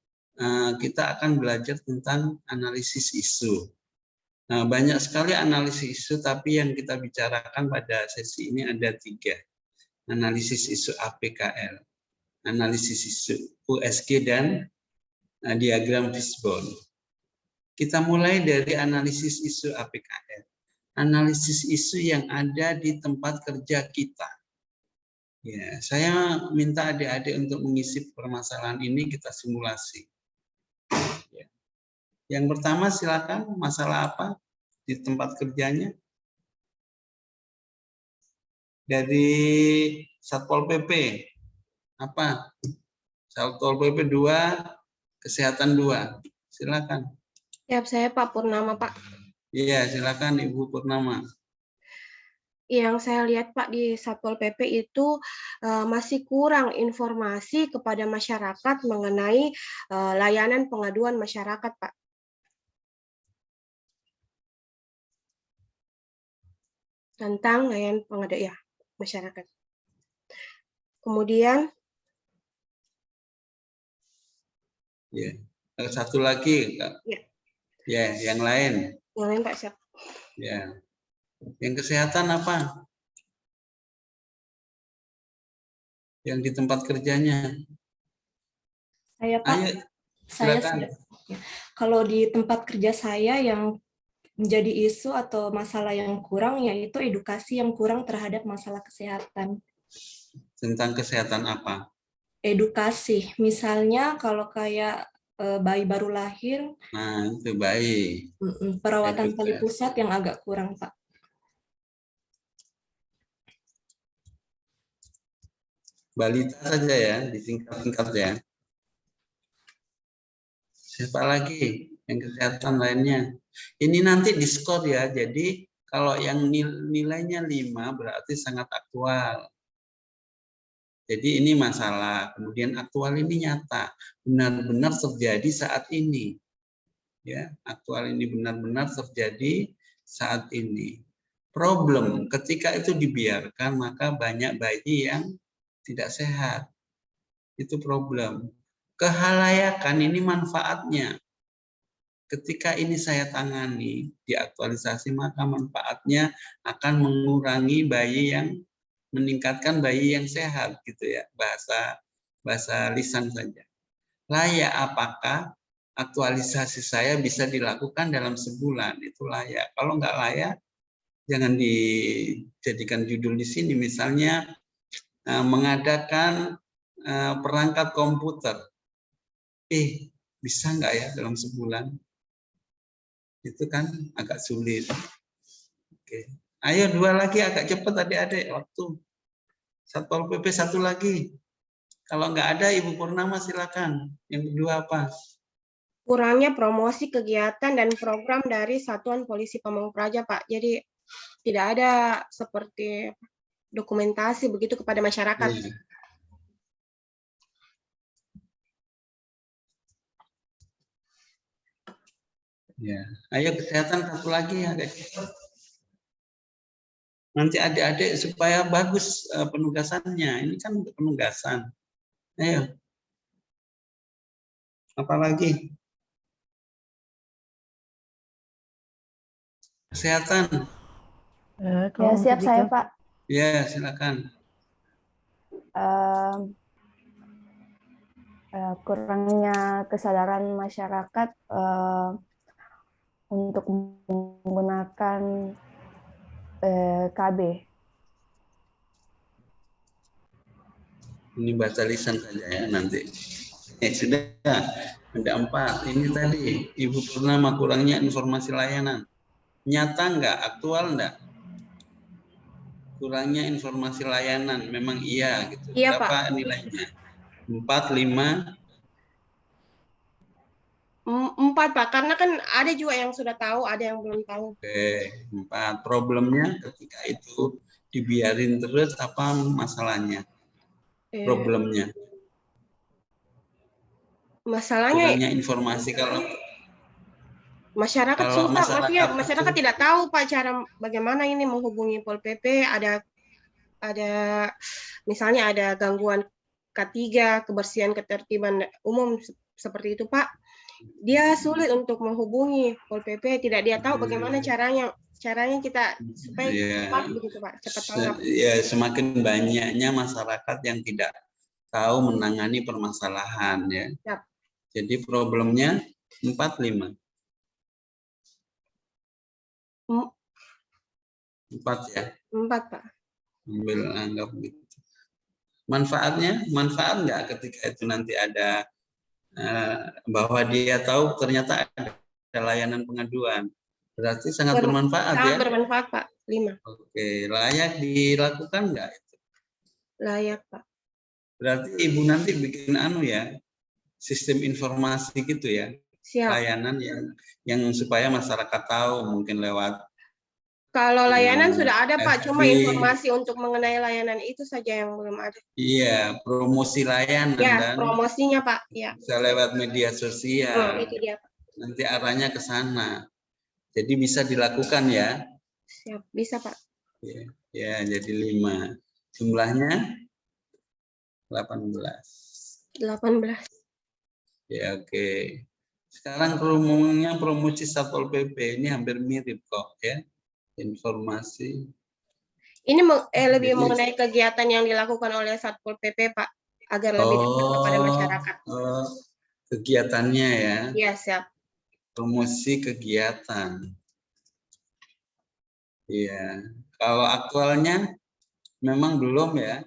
[SPEAKER 1] kita akan belajar tentang analisis isu. Nah, banyak sekali analisis isu, tapi yang kita bicarakan pada sesi ini ada 3. Analisis isu APKL, analisis isu USG, dan diagram fishbone. Kita mulai dari analisis isu APKL. Analisis isu yang ada di tempat kerja kita. Ya, saya minta adik-adik untuk mengisi permasalahan ini, kita simulasi. Ya. Yang pertama silakan, masalah apa di tempat kerjanya? Dari Satpol PP, apa? Satpol PP 2, kesehatan 2. Silakan.
[SPEAKER 3] Siap, saya Pak Purnama, Pak.
[SPEAKER 1] Iya, silakan Ibu Purnama.
[SPEAKER 3] Yang saya lihat Pak di Satpol PP itu masih kurang informasi kepada masyarakat mengenai layanan pengaduan masyarakat, Pak. Tentang layanan pengaduan masyarakat. Kemudian
[SPEAKER 1] Ya, satu lagi, Kak.
[SPEAKER 3] Ya.
[SPEAKER 1] Ya, yang lain.
[SPEAKER 3] Yang lain Pak, siap.
[SPEAKER 1] Ya. Yang kesehatan apa? Yang di tempat kerjanya.
[SPEAKER 12] Saya Pak,
[SPEAKER 1] Ayo,
[SPEAKER 12] saya
[SPEAKER 1] silakan.
[SPEAKER 12] kalau di tempat kerja saya yang menjadi isu atau masalah yang kurang yaitu edukasi yang kurang terhadap masalah kesehatan.
[SPEAKER 1] Tentang kesehatan apa?
[SPEAKER 12] Edukasi, misalnya kalau kayak bayi baru lahir,
[SPEAKER 1] Nah, itu baik.
[SPEAKER 12] perawatan tali pusat yang agak kurang, Pak.
[SPEAKER 1] Balita saja ya, disingkat-singkat ya. Siapa lagi yang kesehatan lainnya? Ini nanti diskor ya, jadi kalau yang nilainya 5 berarti sangat aktual. Jadi ini masalah, kemudian aktual ini nyata, benar-benar terjadi saat ini. Ya, aktual ini benar-benar terjadi saat ini. Problem, ketika itu dibiarkan, maka banyak bayi yang tidak sehat. Itu problem. Kehalayakan ini manfaatnya. Ketika ini saya tangani, diaktualisasi, maka manfaatnya akan mengurangi bayi yang meningkatkan bayi yang sehat gitu ya, bahasa lisan saja. Layak apakah aktualisasi saya bisa dilakukan dalam sebulan? Itu layak. Kalau nggak layak, jangan dijadikan judul di sini. Misalnya mengadakan perangkat komputer. Bisa nggak ya dalam sebulan? Itu kan agak sulit. Oke. Ayo 2 lagi agak cepat adik-adik waktu. Satpol PP 1 lagi. Kalau nggak ada Ibu Purnama silakan. Yang kedua apa?
[SPEAKER 3] Kurangnya promosi kegiatan dan program dari Satuan Polisi Pamong Praja, Pak. Jadi tidak ada seperti dokumentasi begitu kepada masyarakat.
[SPEAKER 1] Ya, ayo kesehatan 1 lagi agak cepat. Nanti adik-adik supaya bagus penugasannya. Ini kan untuk penugasan. Ayo. Apalagi? Kesehatan.
[SPEAKER 5] Ya,
[SPEAKER 11] Kalau
[SPEAKER 5] siap
[SPEAKER 11] untuk
[SPEAKER 5] saya,
[SPEAKER 11] diklat-
[SPEAKER 5] Pak.
[SPEAKER 1] Ya, silakan.
[SPEAKER 5] Kurangnya kesadaran masyarakat untuk menggunakan KB.
[SPEAKER 1] Ini baca lisan saja ya nanti. Sudah ada 4. Ini tadi Ibu Purnama, kurangnya informasi layanan. Nyata enggak? Aktual enggak? Kurangnya informasi layanan, memang iya gitu.
[SPEAKER 3] Iya,
[SPEAKER 1] Berapa
[SPEAKER 3] Pak.
[SPEAKER 1] nilainya? 4, 5,
[SPEAKER 3] 4, Pak. Karena kan ada juga yang sudah tahu, ada yang belum tahu.
[SPEAKER 1] Oke, 4. Problemnya ketika itu dibiarin terus, apa masalahnya? Problemnya.
[SPEAKER 3] Masalahnya
[SPEAKER 1] Kurangnya informasi kalau
[SPEAKER 3] masyarakat
[SPEAKER 1] kalau
[SPEAKER 3] susah, maksudnya
[SPEAKER 1] masyarakat
[SPEAKER 3] masyarakat
[SPEAKER 1] itu,
[SPEAKER 3] tidak tahu Pak cara bagaimana ini menghubungi Pol PP, ada misalnya ada gangguan K3, kebersihan ketertiban umum seperti itu Pak. Dia sulit untuk menghubungi Pol PP, tidak dia tahu bagaimana caranya kita supaya cepat begitu Pak, cepat tanggap.
[SPEAKER 1] ya semakin banyaknya masyarakat yang tidak tahu menangani permasalahan ya.
[SPEAKER 3] Yap.
[SPEAKER 1] Jadi problemnya 4, 5. 4 ya.
[SPEAKER 3] 4 Pak.
[SPEAKER 1] Ambil anggap gitu. Manfaat enggak ketika itu nanti ada bahwa dia tahu ternyata ada layanan pengaduan. Berarti sangat bermanfaat ya.
[SPEAKER 3] Sangat bermanfaat Pak. 5.
[SPEAKER 1] Oke, layak dilakukan enggak itu?
[SPEAKER 3] Layak Pak.
[SPEAKER 1] Berarti Ibu nanti bikin ya, sistem informasi gitu ya.
[SPEAKER 3] Siap.
[SPEAKER 1] Layanan yang supaya masyarakat tahu, mungkin lewat.
[SPEAKER 3] Kalau layanan sudah ada Pak,
[SPEAKER 1] FB.
[SPEAKER 3] cuma informasi untuk mengenai layanan itu saja yang belum ada.
[SPEAKER 1] Iya, promosi layanan
[SPEAKER 3] Ya,
[SPEAKER 1] dan
[SPEAKER 3] promosinya Pak. Ya.
[SPEAKER 1] bisa lewat media sosial.
[SPEAKER 3] Itu dia Pak.
[SPEAKER 1] Nanti arahnya ke sana. Jadi bisa dilakukan ya.
[SPEAKER 3] Siap, bisa Pak.
[SPEAKER 1] Ya, jadi 5. Jumlahnya 18.
[SPEAKER 3] 18.
[SPEAKER 1] Ya, oke. Sekarang ngomongnya promosi Satpol PP ini hampir mirip kok ya. Informasi.
[SPEAKER 3] Ini lebih mengenai kegiatan yang dilakukan oleh Satpol PP Pak, agar lebih dekat kepada masyarakat.
[SPEAKER 1] Kegiatannya ya.
[SPEAKER 3] Iya, siap.
[SPEAKER 1] Promosi kegiatan. Iya. Kalau aktualnya memang belum ya.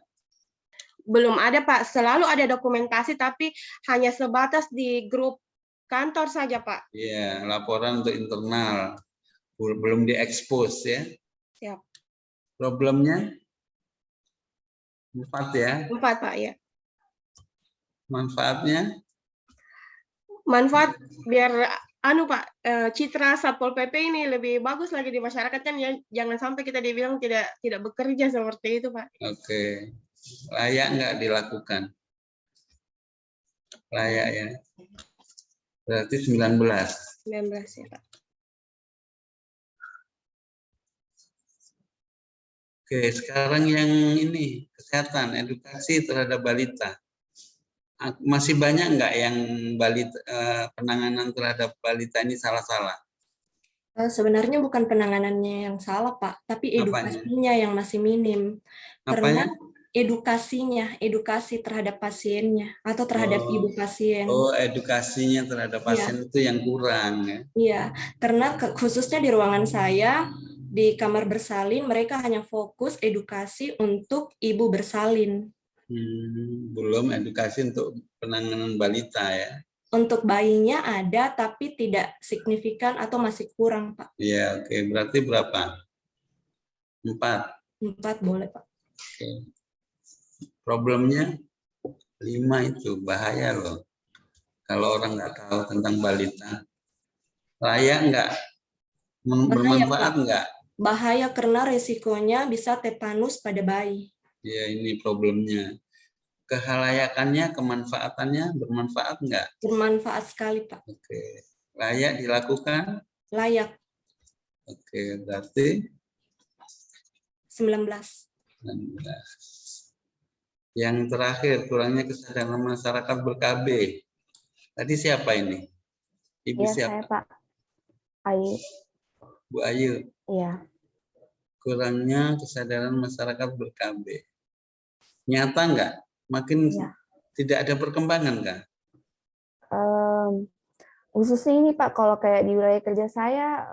[SPEAKER 3] Belum ada Pak, selalu ada dokumentasi tapi hanya sebatas di grup kantor saja Pak.
[SPEAKER 1] Iya, laporan untuk internal. Belum diekspos ya.
[SPEAKER 3] Siap.
[SPEAKER 1] Problemnya 4 ya.
[SPEAKER 3] 4 Pak ya.
[SPEAKER 1] Manfaatnya?
[SPEAKER 3] Manfaat biar Pak, citra Satpol PP ini lebih bagus lagi di masyarakat kan ya, jangan sampai kita dibilang tidak bekerja seperti itu Pak.
[SPEAKER 1] Oke. Layak nggak dilakukan? Layak ya. Berarti 19.
[SPEAKER 3] 19 ya Pak.
[SPEAKER 1] Oke, sekarang yang ini kesehatan, edukasi terhadap balita. Masih banyak nggak yang balita, penanganan terhadap balita ini salah-salah?
[SPEAKER 12] Sebenarnya bukan penanganannya yang salah, Pak, tapi edukasinya yang masih minim. Karena edukasi terhadap pasiennya atau terhadap ibu pasien.
[SPEAKER 1] Oh, edukasinya terhadap pasien itu yang kurang ya?
[SPEAKER 12] Iya, karena khususnya di ruangan saya, di kamar bersalin, mereka hanya fokus edukasi untuk ibu bersalin.
[SPEAKER 1] Belum edukasi untuk penanganan balita ya?
[SPEAKER 12] Untuk bayinya ada, tapi tidak signifikan atau masih kurang, Pak.
[SPEAKER 1] Iya, oke. Berarti berapa? 4?
[SPEAKER 12] 4 boleh, Pak.
[SPEAKER 1] Oke. Problemnya 5 itu, bahaya loh. Kalau orang nggak tahu tentang balita. Layak nggak? Bermanfaat nggak?
[SPEAKER 12] Bahaya karena resikonya bisa tetanus pada bayi.
[SPEAKER 1] Ya, ini problemnya. Kehalayakannya, kemanfaatannya bermanfaat nggak?
[SPEAKER 12] Bermanfaat sekali, Pak.
[SPEAKER 1] Oke. Layak dilakukan?
[SPEAKER 12] Layak.
[SPEAKER 1] Oke, berarti
[SPEAKER 12] 19.
[SPEAKER 1] Yang terakhir, kurangnya kesadaran masyarakat ber-KB. Tadi siapa ini? Ibu siapa?
[SPEAKER 5] Saya, Pak. Ayu.
[SPEAKER 1] Bu Ayu.
[SPEAKER 5] Iya.
[SPEAKER 1] kurangnya kesadaran masyarakat ber-KB. Nyata nggak? Makin tidak ada perkembangan nggak?
[SPEAKER 5] Khususnya ini Pak, kalau kayak di wilayah kerja saya,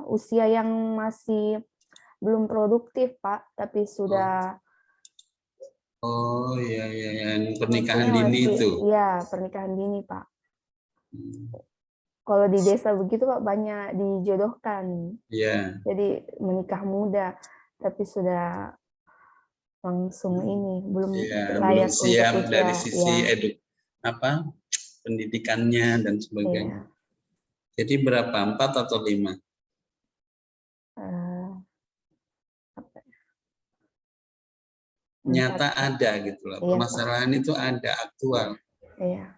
[SPEAKER 5] usia yang masih belum produktif Pak, tapi sudah.
[SPEAKER 1] Oh iya, yang pernikahan dini itu.
[SPEAKER 5] Iya, pernikahan dini Pak. Kalau di desa begitu Pak, banyak dijodohkan.
[SPEAKER 1] Iya.
[SPEAKER 5] Jadi menikah muda, tapi sudah langsung ini belum layak
[SPEAKER 1] belum siap
[SPEAKER 5] untuk usia.
[SPEAKER 1] dari sisi pendidikannya dan sebagainya. Jadi berapa? 4 atau 5? 4. Nyata ada gitu loh. Permasalahan itu ada aktual.
[SPEAKER 5] Iya.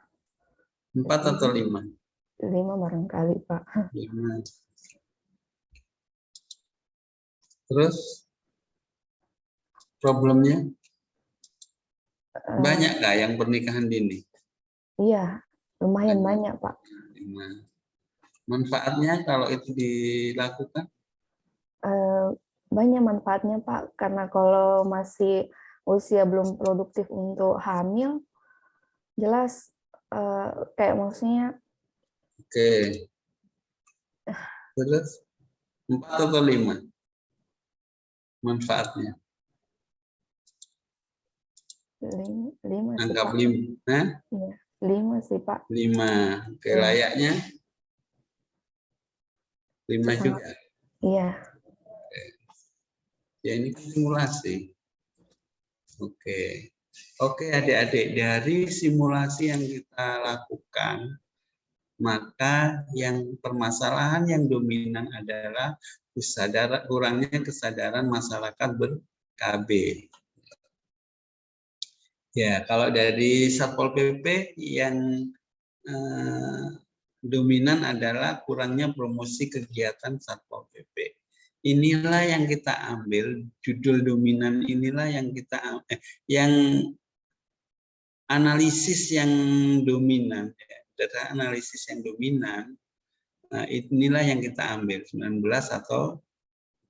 [SPEAKER 1] 4 atau 5?
[SPEAKER 5] 5 barangkali Pak.
[SPEAKER 1] 5. Terus problemnya banyak nggak yang pernikahan dini?
[SPEAKER 5] Iya, lumayan banyak Pak.
[SPEAKER 1] Manfaatnya kalau itu dilakukan?
[SPEAKER 5] Banyak manfaatnya Pak, karena kalau masih usia belum produktif untuk hamil, jelas kayak maksudnya.
[SPEAKER 1] Oke. Terus 4 atau 5 manfaatnya?
[SPEAKER 5] 5 sih
[SPEAKER 1] Anggap
[SPEAKER 5] Pak.
[SPEAKER 1] 5. Hah?
[SPEAKER 5] Iya, 5 sih Pak.
[SPEAKER 1] 5. Oke, layaknya 5 juga.
[SPEAKER 5] Iya.
[SPEAKER 1] Ya ini simulasi. Oke. Oke adik-adik, dari simulasi yang kita lakukan, maka yang permasalahan yang dominan adalah kurangnya kesadaran masyarakat ber-KB. Ya, kalau dari Satpol PP yang dominan adalah kurangnya promosi kegiatan Satpol PP. Inilah yang kita ambil, judul dominan inilah yang kita yang analisis yang dominan, data analisis yang dominan, nah inilah yang kita ambil 19 atau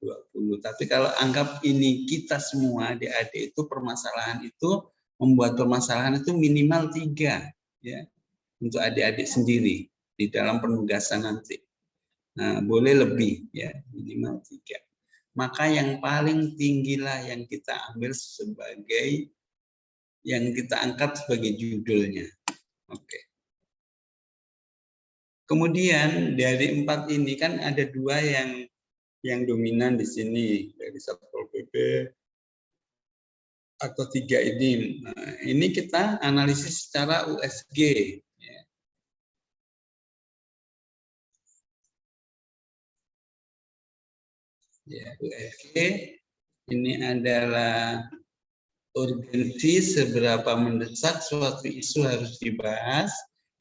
[SPEAKER 1] 20. Tapi kalau anggap ini kita semua adik-adik itu permasalahan itu membuat permasalahan itu minimal 3 ya untuk adik-adik sendiri di dalam penugasan nanti. Nah, boleh lebih ya, minimal 3. Maka yang paling tinggilah yang kita ambil sebagai yang kita angkat sebagai judulnya. Oke. Kemudian dari 4 ini kan ada 2 yang dominan di sini dari Satpol PP atau 3 ini. Nah, ini kita analisis secara USG. Ya, USG ini adalah urgensi seberapa mendesak suatu isu harus dibahas,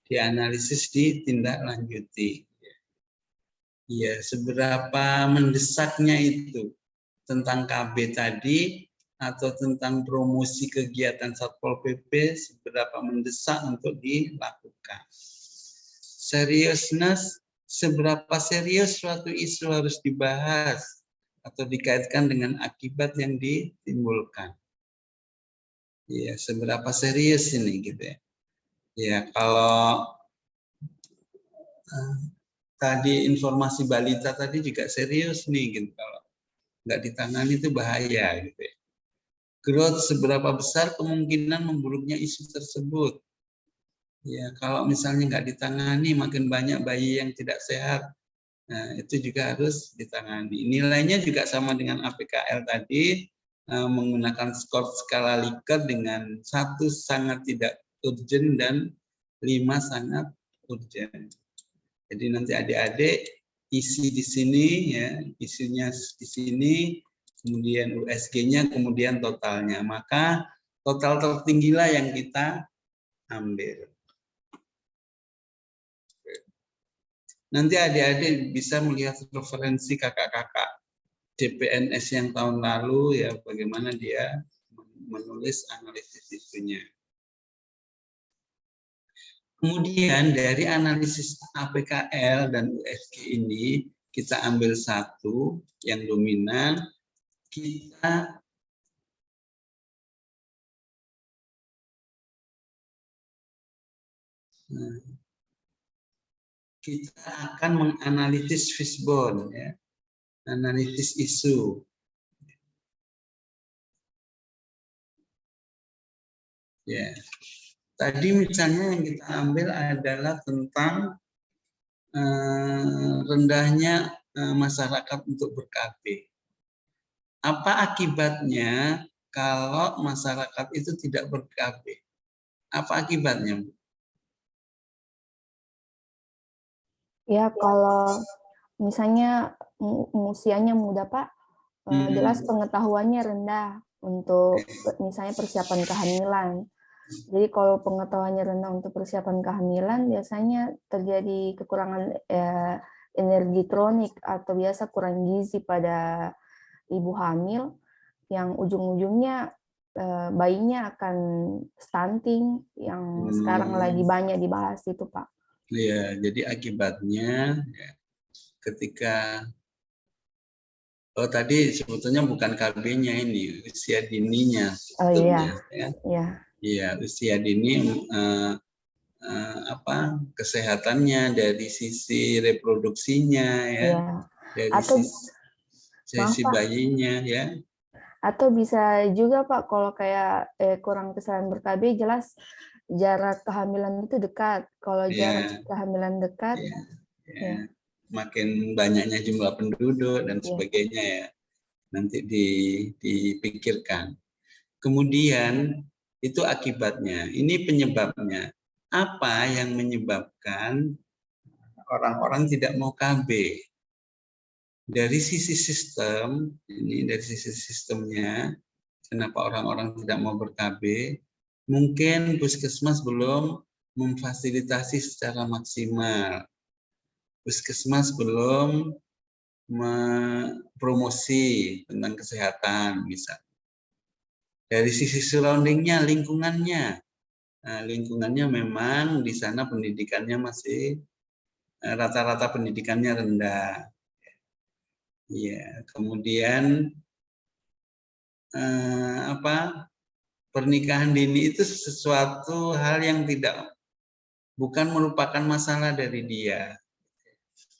[SPEAKER 1] dianalisis, ditindaklanjuti. Ya, seberapa mendesaknya itu tentang KB tadi atau tentang promosi kegiatan Satpol PP, seberapa mendesak untuk dilakukan. Seriousness, seberapa serius suatu isu harus dibahas atau dikaitkan dengan akibat yang ditimbulkan. Ya, seberapa serius ini gitu ya. Ya, kalau tadi informasi balita tadi juga serius nih gitu, kalau nggak ditangani itu bahaya gitu ya. Growth, seberapa besar kemungkinan memburuknya isu tersebut. Ya, kalau misalnya nggak ditangani makin banyak bayi yang tidak sehat. Nah, itu juga harus ditangani. Nilainya juga sama dengan APKL tadi, menggunakan skor skala Likert dengan 1 sangat tidak urgent dan 5 sangat urgent. Jadi nanti adik-adik isi di sini ya, isinya di sini, kemudian USG-nya, kemudian totalnya. Maka total tertinggilah yang kita ambil. Nanti adik-adik bisa melihat referensi kakak-kakak CPNS yang tahun lalu ya, bagaimana dia menulis analisis isunya. Kemudian dari analisis APKL dan USG ini kita ambil 1 yang dominan, kita akan menganalisis fishbone, ya, analisis isu. Ya, tadi misalnya yang kita ambil adalah tentang rendahnya masyarakat untuk ber-KB. Apa akibatnya kalau masyarakat itu tidak ber-KB? Apa akibatnya?
[SPEAKER 5] Ya, kalau misalnya usianya muda, Pak, jelas pengetahuannya rendah untuk misalnya persiapan kehamilan. Jadi kalau pengetahuannya rendah untuk persiapan kehamilan, biasanya terjadi kekurangan energi kronik atau biasa kurang gizi pada ibu hamil, yang ujung-ujungnya bayinya akan stunting, yang sekarang lagi banyak dibahas itu, Pak.
[SPEAKER 1] Ya, jadi akibatnya ya, ketika tadi sebetulnya bukan KB-nya ini, usia dininya sebetulnya. Ya, usia dini kesehatannya dari sisi reproduksinya, ya, dari sisi bayinya, ya.
[SPEAKER 5] Atau bisa juga, Pak, kalau kayak kurang kesadaran ber-KB, jelas jarak kehamilan itu dekat. Kalau jarak kehamilan dekat,
[SPEAKER 1] makin banyaknya jumlah penduduk dan sebagainya, ya, nanti dipikirkan. Kemudian itu akibatnya, ini penyebabnya. Apa yang menyebabkan orang-orang tidak mau KB? Dari sisi sistem, ini dari sisi sistemnya, kenapa orang-orang tidak mau ber-KB? Mungkin puskesmas belum memfasilitasi secara maksimal. Puskesmas belum mempromosi tentang kesehatan, misalnya. Dari sisi surroundingnya, lingkungannya. Nah, lingkungannya memang di sana pendidikannya masih rata-rata pendidikannya rendah. Ya, kemudian pernikahan dini itu sesuatu hal yang bukan merupakan masalah dari dia.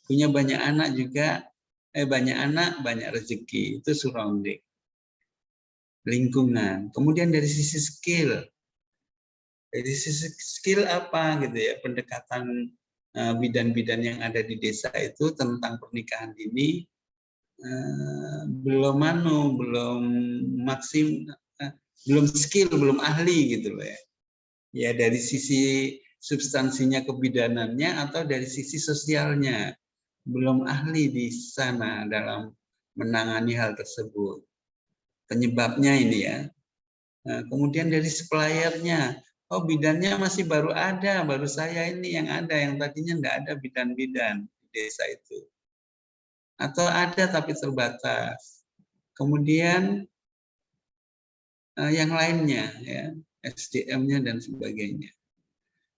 [SPEAKER 1] Punya banyak anak juga, banyak anak, banyak rezeki, itu surrounding. Lingkungan. Kemudian dari sisi skill. Dari sisi skill apa gitu ya, pendekatan bidan-bidan yang ada di desa itu tentang pernikahan dini belum skill, belum ahli gitu loh, ya. Ya, dari sisi substansinya kebidanannya atau dari sisi sosialnya belum ahli di sana dalam menangani hal tersebut. Penyebabnya ini, ya. Nah, kemudian dari suppliernya, bidannya masih baru saya ini yang ada, yang tadinya nggak ada bidan-bidan di desa itu. Atau ada tapi terbatas. Kemudian yang lainnya, ya, SDM-nya dan sebagainya.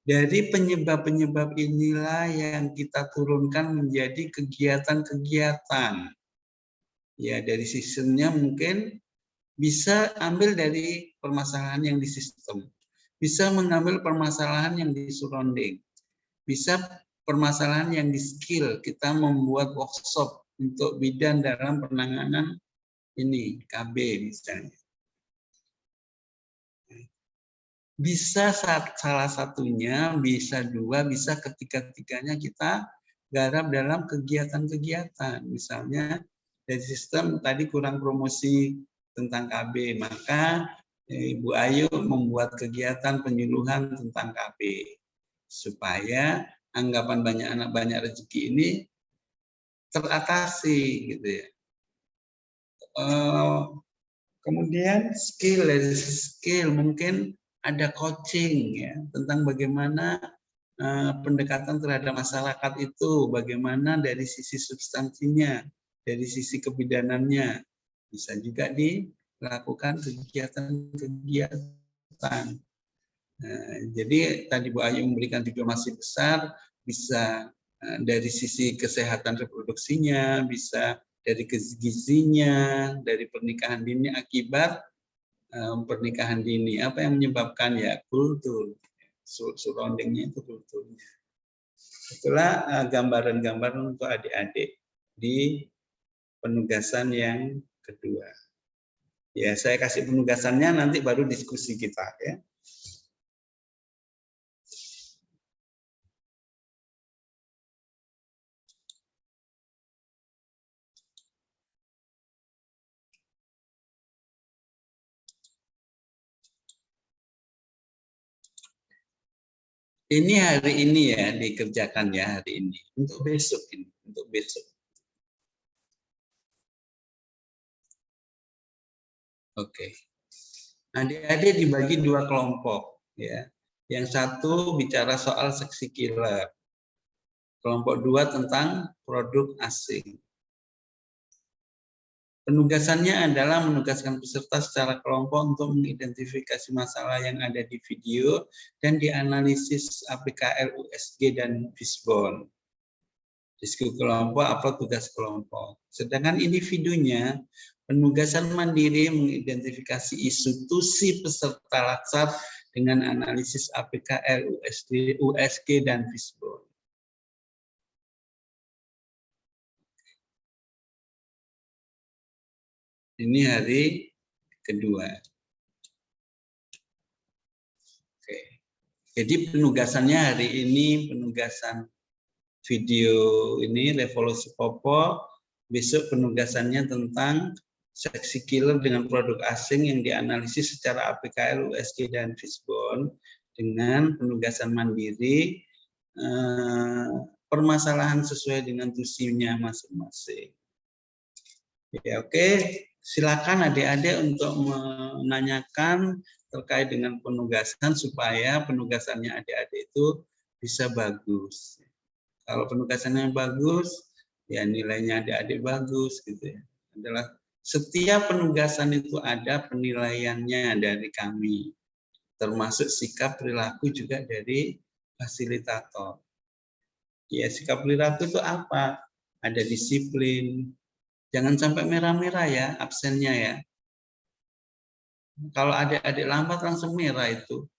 [SPEAKER 1] Dari penyebab-penyebab inilah yang kita turunkan menjadi kegiatan-kegiatan. Ya, dari sistemnya mungkin bisa ambil dari permasalahan yang di sistem, bisa mengambil permasalahan yang di surrounding, bisa permasalahan yang di skill. Kita membuat workshop untuk bidan dalam penanganan ini KB misalnya. Bisa salah satunya, bisa dua, bisa ketiga-tiganya kita garap dalam kegiatan-kegiatan. Misalnya dari sistem tadi kurang promosi tentang KB, maka Ibu Ayu membuat kegiatan penyuluhan tentang KB supaya anggapan banyak anak banyak rezeki ini teratasi, gitu ya. Kemudian skill mungkin ada coaching, ya, tentang bagaimana pendekatan terhadap masyarakat itu, bagaimana dari sisi substansinya, dari sisi kebidanannya, bisa juga dilakukan kegiatan-kegiatan. Jadi tadi Bu Ayu memberikan diplomasi besar, bisa dari sisi kesehatan reproduksinya, bisa dari gizinya, dari pernikahan dini akibat pernikahan dini. Apa yang menyebabkan? Ya kultur, surroundingnya itu kulturnya. Itulah gambaran-gambaran untuk adik-adik di penugasan yang kedua. Ya, saya kasih penugasannya, nanti baru diskusi kita ya. Ini hari ini ya dikerjakan ya hari ini. Untuk besok ini, untuk besok. Oke. Adik-adik dibagi dua kelompok ya. Yang satu bicara soal seksi killer. Kelompok dua tentang produk asing. Penugasannya adalah menugaskan peserta secara kelompok untuk mengidentifikasi masalah yang ada di video dan dianalisis APKL, USG, dan Fishbone. Diskusi kelompok atau tugas kelompok. Sedangkan individunya, penugasan mandiri mengidentifikasi isu tusi peserta latsar dengan analisis APKL, USG, dan Fishbone. Ini hari kedua. Oke. Jadi penugasannya hari ini penugasan video ini Revolusi Popo, besok penugasannya tentang seksi killer dengan produk asing yang dianalisis secara APKL, USG, dan Fishbone dengan penugasan mandiri permasalahan sesuai dengan tusinya masing-masing. Ya, oke. Silakan adik-adik untuk menanyakan terkait dengan penugasan supaya penugasannya adik-adik itu bisa bagus. Kalau penugasannya bagus, ya nilainya adik-adik bagus gitu ya. Adalah setiap penugasan itu ada penilaiannya dari kami, termasuk sikap perilaku juga dari fasilitator. Ya, sikap perilaku itu apa? Ada disiplin. Jangan sampai merah-merah ya absennya ya. Kalau adik-adik lambat langsung merah itu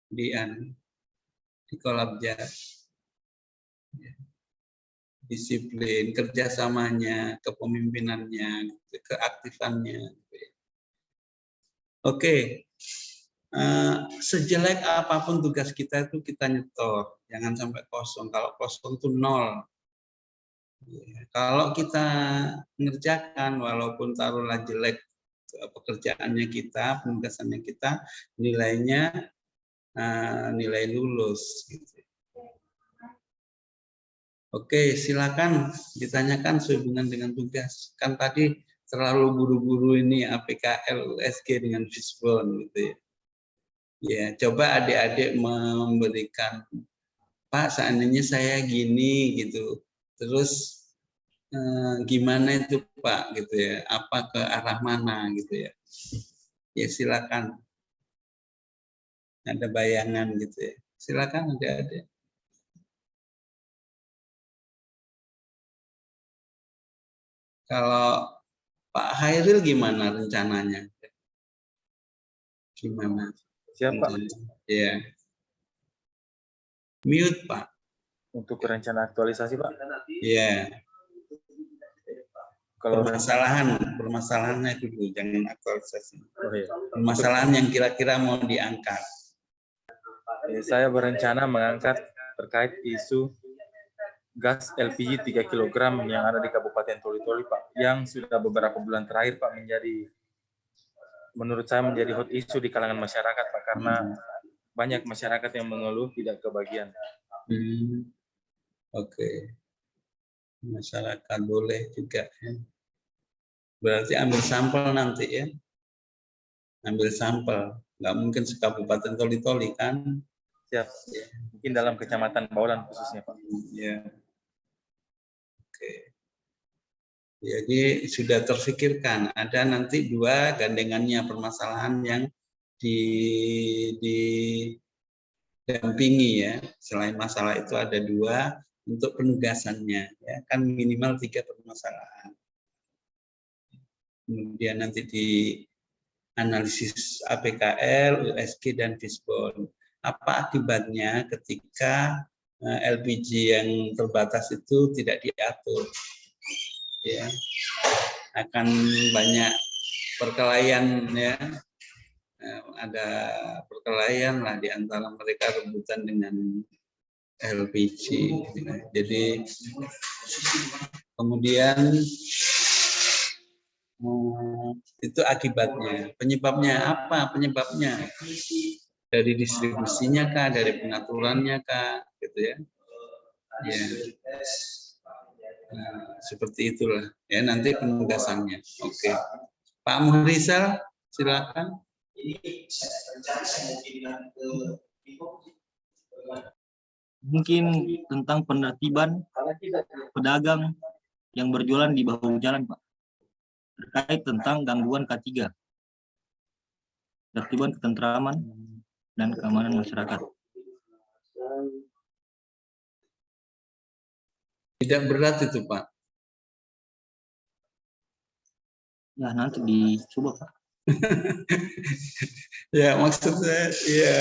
[SPEAKER 1] di kolabja. Disiplin, kerjasamanya, kepemimpinannya, keaktifannya. Oke, sejelek apapun tugas kita itu kita nyetor, jangan sampai kosong. Kalau kosong itu 0. Kalau kita mengerjakan, walaupun taruhlah jelek pekerjaannya kita, penugasannya kita, nilainya nilai lulus. Gitu. Oke, silakan ditanyakan sehubungan dengan tugas. Kan tadi terlalu buru-buru ini APKL, USG dengan Fishbone gitu ya. Ya, coba adik-adik memberikan, Pak, seandainya saya gini gitu. Terus gimana itu Pak gitu ya, apa ke arah mana gitu ya. Ya silakan. Ada bayangan gitu ya. Silakan adik-adik. Kalau Pak Hairil gimana rencananya? Gimana?
[SPEAKER 6] Siapa?
[SPEAKER 1] Ya. Mute Pak.
[SPEAKER 6] Untuk rencana aktualisasi Pak?
[SPEAKER 1] Iya.
[SPEAKER 6] Kalau
[SPEAKER 1] permasalahannya dulu, jangan aktualisasi.
[SPEAKER 6] Oh, iya.
[SPEAKER 1] Permasalahan yang kira-kira mau diangkat.
[SPEAKER 6] Saya berencana mengangkat terkait isu gas LPG 3 kg yang ada di Kabupaten Toli-Toli Pak, yang sudah beberapa bulan terakhir Pak menurut saya menjadi hot issue di kalangan masyarakat Pak, karena banyak masyarakat yang mengeluh tidak kebagian.
[SPEAKER 1] Oke. Masyarakat boleh juga ya. Berarti ambil sampel nanti ya. Ambil sampel. Nggak mungkin sekabupaten Toli-Toli kan.
[SPEAKER 6] Siap. Ya. Mungkin dalam kecamatan Baulan khususnya Pak.
[SPEAKER 1] Ya. Oke. Jadi sudah terfikirkan. Ada nanti 2 gandengannya permasalahan yang didampingi ya. Selain masalah itu ada 2 untuk penugasannya ya, kan minimal 3 permasalahan. kemudian nanti di analisis APKL, USG, dan Fishbone. Apa akibatnya ketika LPG yang terbatas itu tidak diatur? Ya, akan banyak perkelahian, ya. Ada perkelahian lah di antara mereka, rebutan dengan LPG. Jadi kemudian itu akibatnya. Penyebabnya apa? Penyebabnya dari distribusinya kah, dari pengaturannya kah, gitu ya. Ya. Nah, seperti itulah ya nanti penugasannya. Oke. Pak Muhrizal, silakan.
[SPEAKER 4] Mungkin tentang penertiban pedagang yang berjualan di bahu jalan, Pak. Terkait tentang gangguan K3. Tertiban ketentraman dan keamanan masyarakat.
[SPEAKER 1] Tidak berat itu, Pak.
[SPEAKER 4] Ya, nanti dicoba, Pak.
[SPEAKER 1] Ya, maksudnya ya,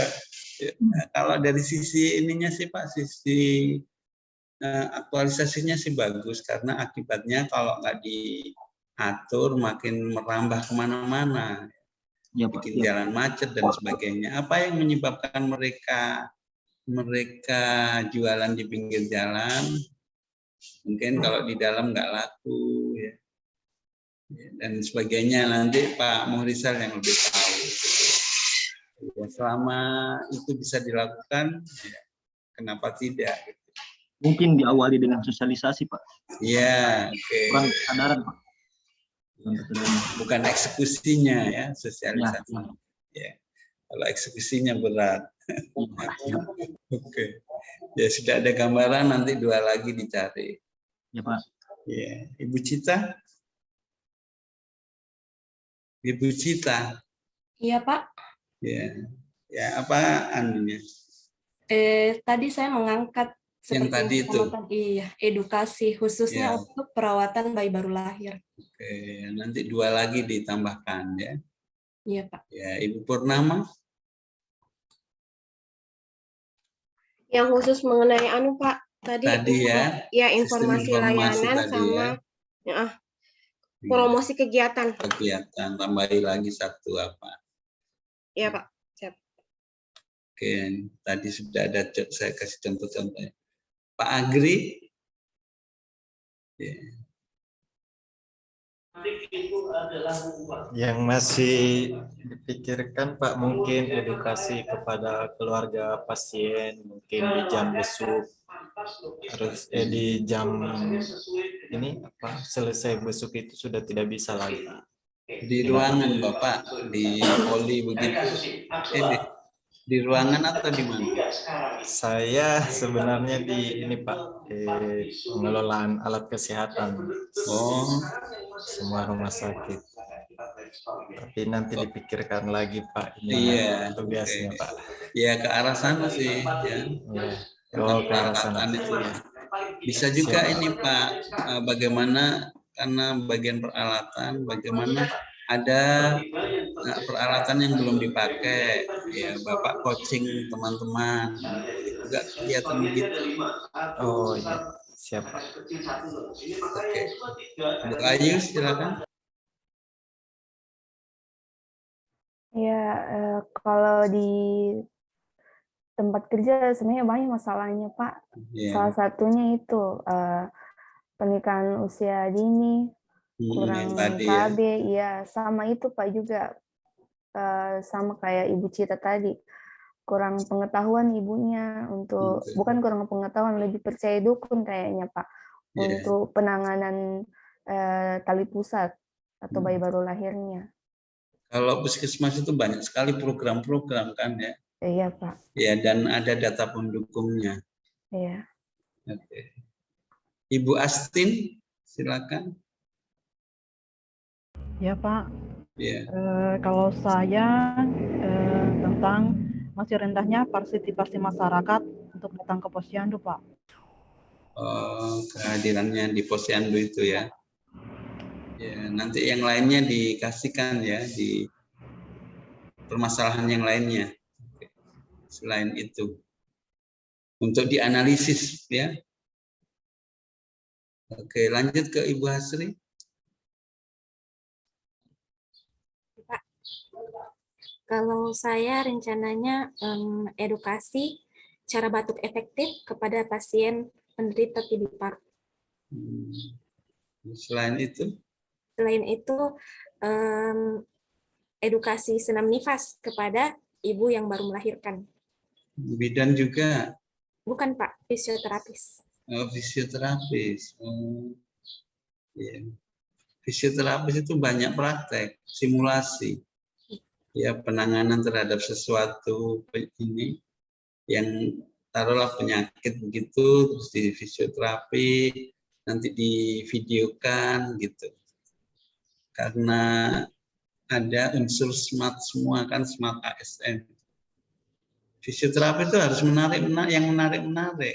[SPEAKER 1] kalau dari sisi ininya sih Pak, sisi aktualisasinya sih bagus, karena akibatnya kalau nggak diatur makin merambah kemana-mana,
[SPEAKER 4] ya,
[SPEAKER 1] bikin jalan macet dan sebagainya. Apa yang menyebabkan mereka jualan di pinggir jalan? Mungkin kalau di dalam nggak laku, ya. Dan sebagainya, nanti Pak Muhrizal yang lebih tahu. Ya, selama itu bisa dilakukan, ya, kenapa tidak?
[SPEAKER 4] Mungkin diawali dengan sosialisasi, Pak.
[SPEAKER 1] Iya, oke.
[SPEAKER 4] Bukan kesadaran, Pak.
[SPEAKER 1] Bukan eksekusinya, ya, sosialisasi. Ya. Kalau eksekusinya berat. Oke. Ya, sudah ada gambaran, nanti 2 lagi dicari.
[SPEAKER 4] Ya, Pak.
[SPEAKER 1] Ya, Ibu Cita. Ibu Cita.
[SPEAKER 12] Iya, Pak.
[SPEAKER 1] Ya, ya apa anunya?
[SPEAKER 12] Tadi saya mengangkat
[SPEAKER 1] yang tadi itu.
[SPEAKER 12] Iya, edukasi khususnya
[SPEAKER 1] Ya.
[SPEAKER 12] untuk perawatan bayi baru lahir.
[SPEAKER 1] Oke, nanti 2 lagi ditambahkan ya.
[SPEAKER 12] Iya, Pak.
[SPEAKER 1] Ya, Ibu Purnama.
[SPEAKER 3] Yang khusus mengenai Pak, tadi
[SPEAKER 1] ya.
[SPEAKER 3] Ya, informasi layanan
[SPEAKER 1] tadi,
[SPEAKER 3] sama ya. Promosi kegiatan.
[SPEAKER 1] Kegiatan, tambahin lagi 1 apa?
[SPEAKER 3] Iya, Pak. Siap.
[SPEAKER 1] Oke, tadi sudah ada, saya kasih contoh-contohnya. Pak Agri. Ya.
[SPEAKER 8] Yang masih dipikirkan Pak, mungkin edukasi kepada keluarga pasien, mungkin di jam besuk harus di jam ini apa selesai besuk itu sudah tidak bisa lagi
[SPEAKER 1] di ruangan Bapak di poli begitu, di ruangan atau di mana?
[SPEAKER 8] Saya sebenarnya di ini Pak, pengelolaan alat kesehatan. Semua rumah sakit. Tapi nanti dipikirkan lagi Pak, ini tugasnya Pak.
[SPEAKER 1] Ya, ke arah sana sih ya.
[SPEAKER 8] Oh, ke arah sana.
[SPEAKER 1] Bisa juga ini Pak, bagaimana karena bagian peralatan, bagaimana ada peralatan yang belum dipakai, ya Bapak coaching teman-teman, juga kelihatan begitu.
[SPEAKER 8] Oh iya, siap.
[SPEAKER 1] Oke, Bu Ayu silakan.
[SPEAKER 5] Ya, kalau di tempat kerja sebenarnya banyak masalahnya Pak. Salah satunya itu pernikahan usia dini, kurang KB, ya sama itu Pak juga, sama kayak Ibu Cita tadi, kurang pengetahuan ibunya untuk, bukan kurang pengetahuan, lebih percaya dukun kayaknya Pak, untuk penanganan tali pusat atau bayi baru lahirnya.
[SPEAKER 1] Kalau puskesmas itu banyak sekali program-program kan ya.
[SPEAKER 5] Iya Pak.
[SPEAKER 1] Ya, dan ada data pendukungnya.
[SPEAKER 5] Iya.
[SPEAKER 1] Oke. Ibu Astin, silakan.
[SPEAKER 11] Ya Pak.
[SPEAKER 1] Ya.
[SPEAKER 11] Kalau saya tentang masih rendahnya partisipasi masyarakat untuk datang ke posyandu Pak.
[SPEAKER 1] Kehadirannya di posyandu itu ya. Ya, nanti yang lainnya dikasihkan ya di permasalahan yang lainnya. Selain itu, untuk dianalisis ya. Oke, lanjut ke Ibu Hasri.
[SPEAKER 7] Pak, kalau saya rencananya edukasi cara batuk efektif kepada pasien penderita TB paru.
[SPEAKER 1] Selain itu?
[SPEAKER 7] Selain itu, edukasi senam nifas kepada ibu yang baru melahirkan.
[SPEAKER 1] Bidan juga?
[SPEAKER 7] Bukan Pak, fisioterapis.
[SPEAKER 1] Oh, fisioterapis. Oh, ya. Fisioterapis itu banyak praktek, simulasi. Ya, penanganan terhadap sesuatu ini yang taruhlah penyakit begitu, terus di fisioterapi, nanti divideokan gitu. Karena ada unsur smart semua kan, smart ASN. Fisioterapi itu harus yang menarik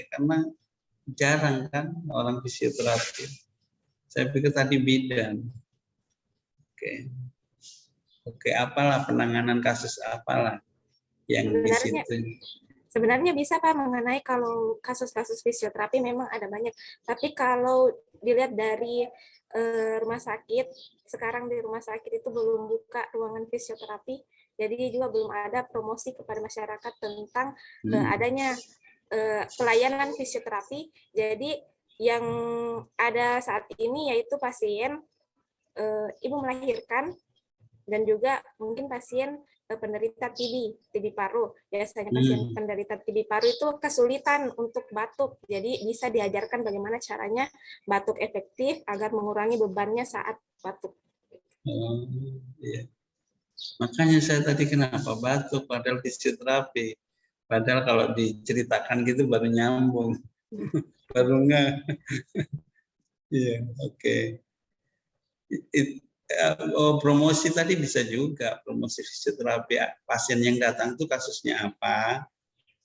[SPEAKER 1] karena jarang kan orang fisioterapi. Saya pikir tadi bidan. Oke, apalah penanganan kasus apalah yang di situ.
[SPEAKER 7] Sebenarnya bisa Pak mengenai kalau kasus-kasus fisioterapi memang ada banyak. Tapi kalau dilihat dari rumah sakit, sekarang di rumah sakit itu belum buka ruangan fisioterapi, jadi juga belum ada promosi kepada masyarakat tentang adanya pelayanan fisioterapi. Jadi yang ada saat ini yaitu pasien ibu melahirkan dan juga mungkin pasien penderita TB paru. Biasanya pasien penderita TB paru itu kesulitan untuk batuk. Jadi bisa diajarkan bagaimana caranya batuk efektif agar mengurangi bebannya saat batuk.
[SPEAKER 1] Oh, iya. Makanya saya tadi kenapa batuk padahal fisioterapi. Padahal kalau diceritakan gitu baru nyambung. Baru enggak. Iya, oke. Promosi tadi bisa juga, promosi fisioterapi, pasien yang datang itu kasusnya apa,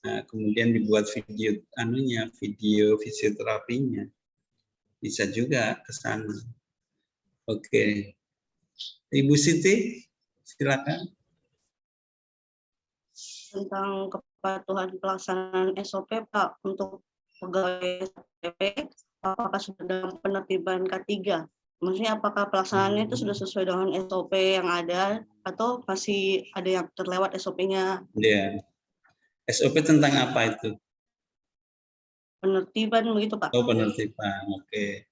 [SPEAKER 1] nah, kemudian dibuat video video fisioterapinya, bisa juga ke sana. Oke, Ibu Siti silakan.
[SPEAKER 9] Tentang kepatuhan pelaksanaan SOP Pak untuk pegawai SPP, apakah sudah dalam penertiban K3? Maksudnya apakah pelaksanaannya itu sudah sesuai dengan SOP yang ada atau masih ada yang terlewat SOP-nya?
[SPEAKER 1] Ya. SOP tentang apa itu?
[SPEAKER 9] Penertiban begitu Pak.
[SPEAKER 1] Oh, penertiban. Oke.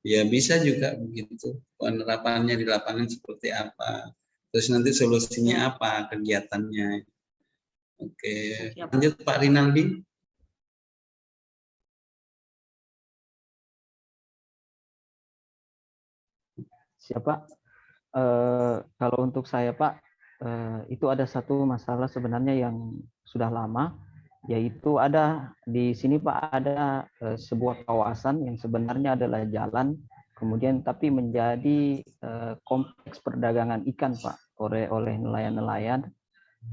[SPEAKER 1] Ya bisa juga begitu. Penerapannya di lapangan seperti apa? Terus nanti solusinya apa? Kegiatannya. Oke. Lanjut Pak Rinaldi.
[SPEAKER 2] Siapa? Kalau untuk saya Pak, itu ada satu masalah sebenarnya yang sudah lama, yaitu ada di sini Pak ada sebuah kawasan yang sebenarnya adalah jalan, kemudian tapi menjadi kompleks perdagangan ikan Pak oleh nelayan-nelayan.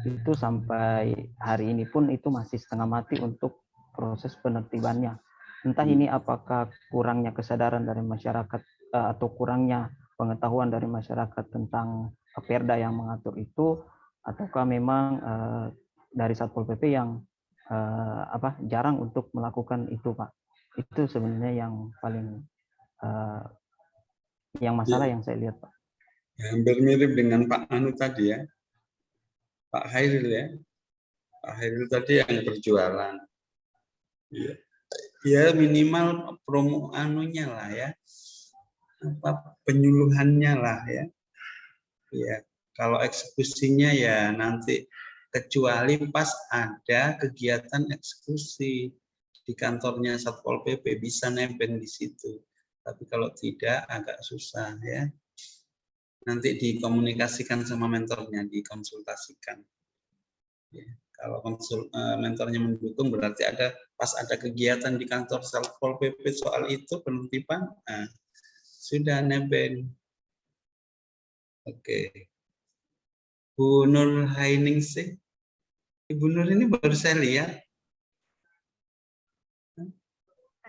[SPEAKER 2] Itu sampai hari ini pun itu masih setengah mati untuk proses penertibannya. Entah ini apakah kurangnya kesadaran dari masyarakat atau kurangnya pengetahuan dari masyarakat tentang Perda yang mengatur itu, ataukah memang dari Satpol PP yang jarang untuk melakukan itu Pak. Itu sebenarnya yang paling yang masalah yang saya lihat Pak.
[SPEAKER 1] Ya, hampir mirip dengan Pak Anu tadi ya, Pak Hairil ya. Pak Hairil tadi yang berjualan. Ya minimal promo anunya lah ya. Penyuluhannya lah ya. Ya, kalau eksekusinya ya nanti kecuali pas ada kegiatan eksekusi di kantornya Satpol PP bisa nebeng di situ. Tapi kalau tidak agak susah ya. Nanti dikomunikasikan sama mentornya, dikonsultasikan. Ya, kalau mentornya mendukung berarti pas ada kegiatan di kantor Satpol PP soal itu penertiban, nah, sudah nebeng. Oke. Bu Nur Hainingsih. Ibu Nur ini baru saya lihat.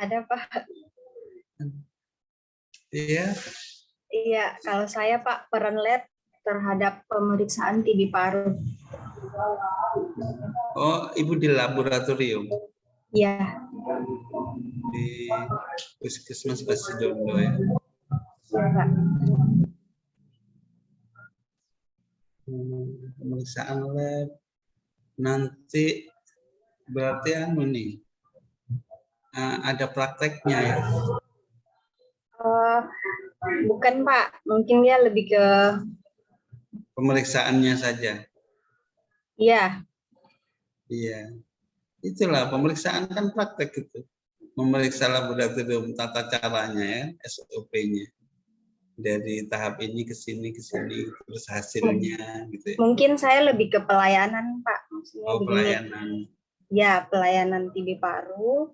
[SPEAKER 7] Ada Pak.
[SPEAKER 1] Iya.
[SPEAKER 13] Iya, kalau saya Pak, peran lab terhadap pemeriksaan TB paru.
[SPEAKER 1] Oh, Ibu di laboratorium?
[SPEAKER 13] Iya.
[SPEAKER 1] Di Puskesmas Basidondo ya?
[SPEAKER 13] Iya, Pak.
[SPEAKER 1] Pemeriksaan lab. Nanti berarti nih, ada prakteknya ya?
[SPEAKER 13] Bukan Pak, mungkin dia lebih ke
[SPEAKER 1] pemeriksaannya saja.
[SPEAKER 13] Iya.
[SPEAKER 1] Iya. Itulah pemeriksaan kan praktek itu. Memeriksa laboratorium tata caranya ya, SOP-nya. Dari tahap ini ke sini terus hasilnya gitu ya.
[SPEAKER 13] Mungkin saya lebih ke pelayanan Pak. Maksudnya
[SPEAKER 1] begini. Pelayanan.
[SPEAKER 13] Ya, pelayanan TB paru.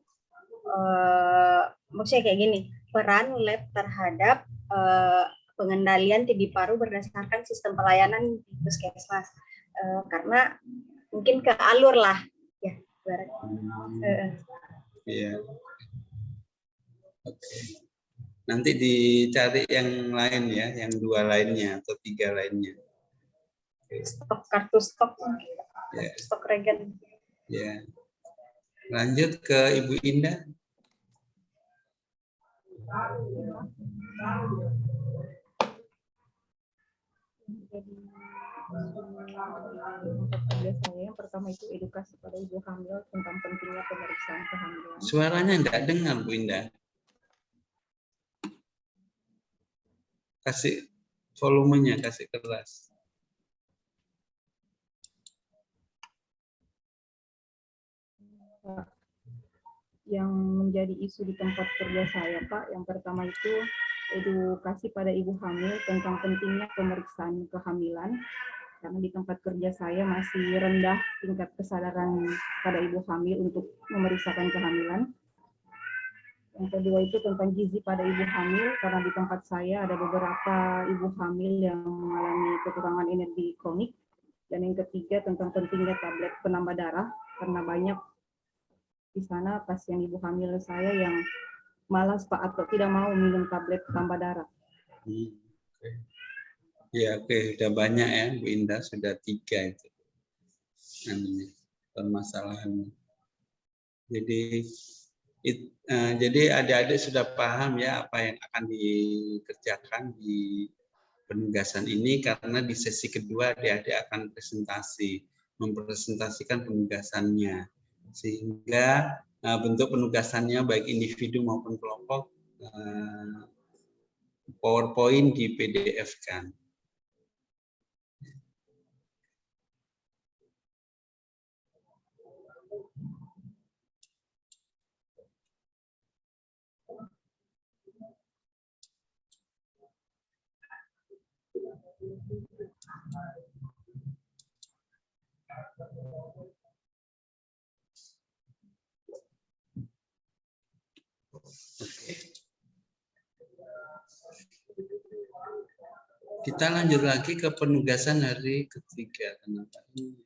[SPEAKER 13] Maksudnya kayak gini, peran lab terhadap pengendalian TB paru berdasarkan sistem pelayanan di puskesmas. Karena mungkin ke alur lah ya
[SPEAKER 1] Iya. Oke. Nanti dicari yang lain ya, yang 2 lainnya atau 3 lainnya.
[SPEAKER 13] Stok kartu stok,
[SPEAKER 1] ya.
[SPEAKER 13] Stok regen.
[SPEAKER 1] Ya. Lanjut ke Ibu Indah.
[SPEAKER 10] Saya yang pertama itu edukasi pada ibu hamil tentang pentingnya pemeriksaan kehamilan.
[SPEAKER 1] Suaranya enggak dengar Bu Indah. Kasih volumenya, kasih keras.
[SPEAKER 10] Yang menjadi isu di tempat kerja saya Pak, yang pertama itu edukasi pada ibu hamil tentang pentingnya pemeriksaan kehamilan. Karena di tempat kerja saya masih rendah tingkat kesadaran pada ibu hamil untuk memeriksakan kehamilan. Yang kedua itu tentang gizi pada ibu hamil, karena di tempat saya ada beberapa ibu hamil yang mengalami kekurangan energi kronik. Dan yang ketiga tentang pentingnya tablet penambah darah, karena banyak di sana pasien ibu hamil saya yang malas Pak atau tidak mau minum tablet penambah darah.
[SPEAKER 1] Ya, oke, sudah banyak ya Bu Indah, sudah 3 itu permasalahannya. Jadi adik-adik sudah paham ya apa yang akan dikerjakan di penugasan ini, karena di sesi kedua adik-adik akan mempresentasikan penugasannya, sehingga bentuk penugasannya baik individu maupun kelompok PowerPoint di PDF-kan. Kita lanjut lagi ke penugasan hari ketiga. Kenapa ini?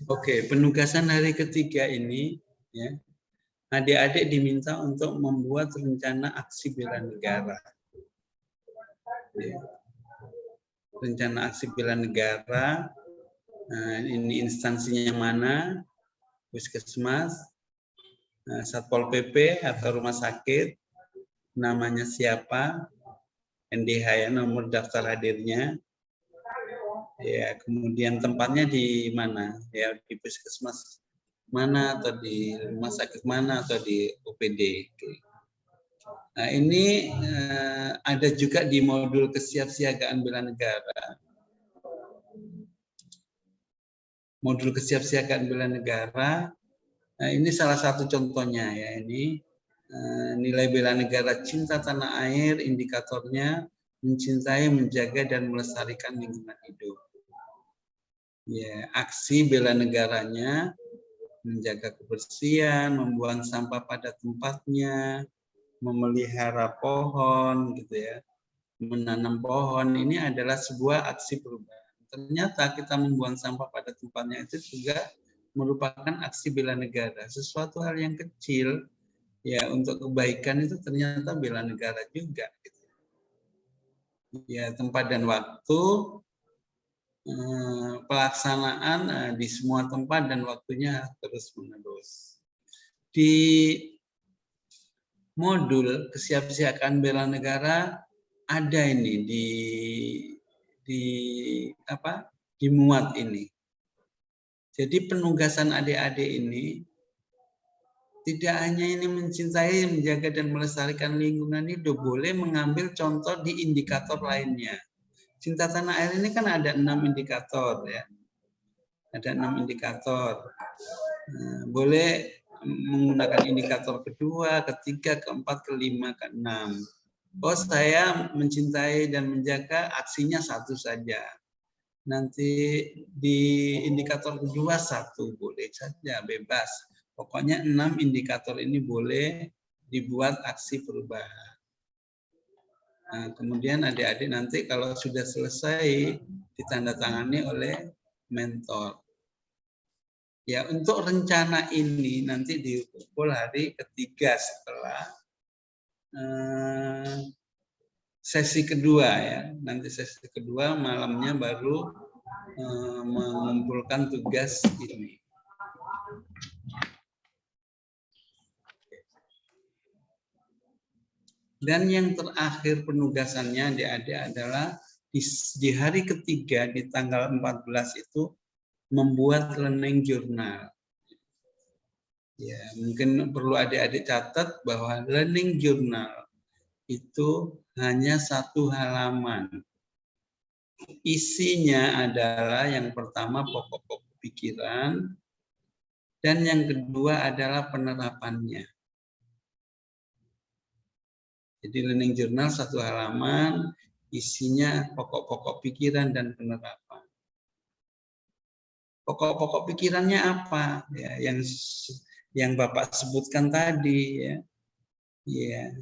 [SPEAKER 1] Oke, penugasan hari ketiga ini ya, adik-adik diminta untuk membuat rencana aksi bela negara. Ya. Rencana aksi bela negara, ini instansinya mana, puskesmas, Satpol PP atau rumah sakit, namanya siapa, NDH ya, nomor daftar hadirnya, ya, kemudian tempatnya di mana, ya, di puskesmas mana atau di rumah sakit mana atau di UPD. Nah, ini ada juga di modul kesiapsiagaan bela negara. Modul kesiapsiagaan bela negara. Nah, ini salah satu contohnya ya, ini nilai bela negara cinta tanah air, indikatornya mencintai, menjaga dan melestarikan lingkungan hidup. Ya, aksi bela negaranya menjaga kebersihan, membuang sampah pada tempatnya, memelihara pohon gitu ya. Menanam pohon ini adalah sebuah aksi perubahan. Ternyata kita membuang sampah pada tempatnya itu juga merupakan aksi bela negara. Sesuatu hal yang kecil ya untuk kebaikan itu ternyata bela negara juga. Gitu. Ya, tempat dan waktu pelaksanaan di semua tempat dan waktunya terus menerus. Di modul kesiapsiagaan bela negara ada ini dimuat ini. Jadi penugasan adik-adik ini tidak hanya ini mencintai, menjaga dan melestarikan lingkungan hidup, boleh mengambil contoh di indikator lainnya. Cinta tanah air ini kan ada 6 indikator ya. Ada 6 indikator. Boleh menggunakan indikator kedua, ketiga, keempat, kelima, keenam. Oh, saya mencintai dan menjaga, aksinya 1 saja. Nanti di indikator kedua 1 boleh saja, bebas. Pokoknya 6 indikator ini boleh dibuat aksi perubahan. Nah, kemudian adik-adik nanti kalau sudah selesai ditandatangani oleh mentor. Ya, untuk rencana ini nanti dikumpul hari ketiga setelah sesi kedua ya. Nanti sesi kedua malamnya baru mengumpulkan tugas ini. Dan yang terakhir penugasannya adik-adik adalah di hari ketiga di tanggal 14 itu membuat learning journal. Ya, mungkin perlu adik-adik catat bahwa learning journal itu hanya 1 halaman. Isinya adalah yang pertama pokok-pokok pikiran dan yang kedua adalah penerapannya. Jadi learning journal 1 halaman, isinya pokok-pokok pikiran dan penerapan. Pokok-pokok pikirannya apa? Ya, yang Bapak sebutkan tadi ya. Ya,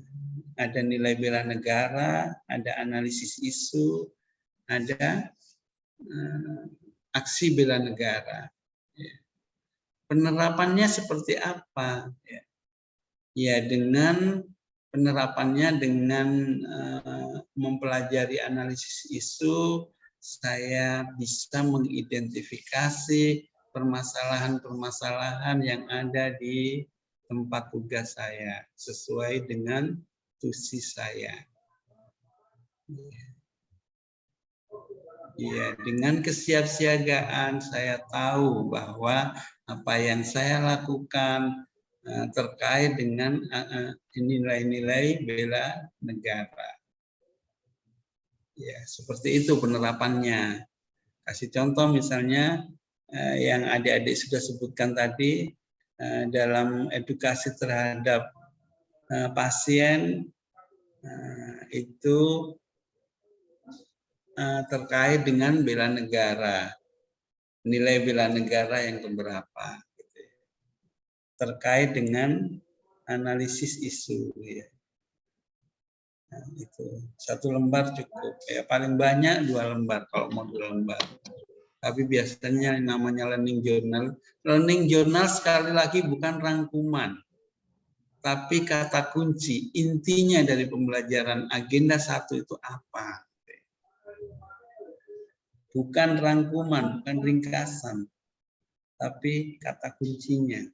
[SPEAKER 1] ada nilai bela negara, ada analisis isu, ada aksi bela negara. Ya. Penerapannya seperti apa? Ya, dengan penerapannya dengan mempelajari analisis isu, saya bisa mengidentifikasi permasalahan-permasalahan yang ada di tempat tugas saya sesuai dengan tusi saya. Ya, dengan kesiapsiagaan saya tahu bahwa apa yang saya lakukan terkait dengan nilai-nilai bela negara. Ya, seperti itu penerapannya. Kasih contoh misalnya yang adik-adik sudah sebutkan tadi dalam edukasi terhadap pasien itu terkait dengan bela negara. Nilai bela negara yang keberapa. Terkait dengan analisis isu ya. Nah, itu 1 lembar cukup ya, paling banyak 2 lembar kalau mau 2 lembar. Tapi biasanya namanya learning journal sekali lagi bukan rangkuman, tapi kata kunci intinya dari pembelajaran agenda 1 itu apa? Bukan rangkuman, bukan ringkasan, tapi kata kuncinya.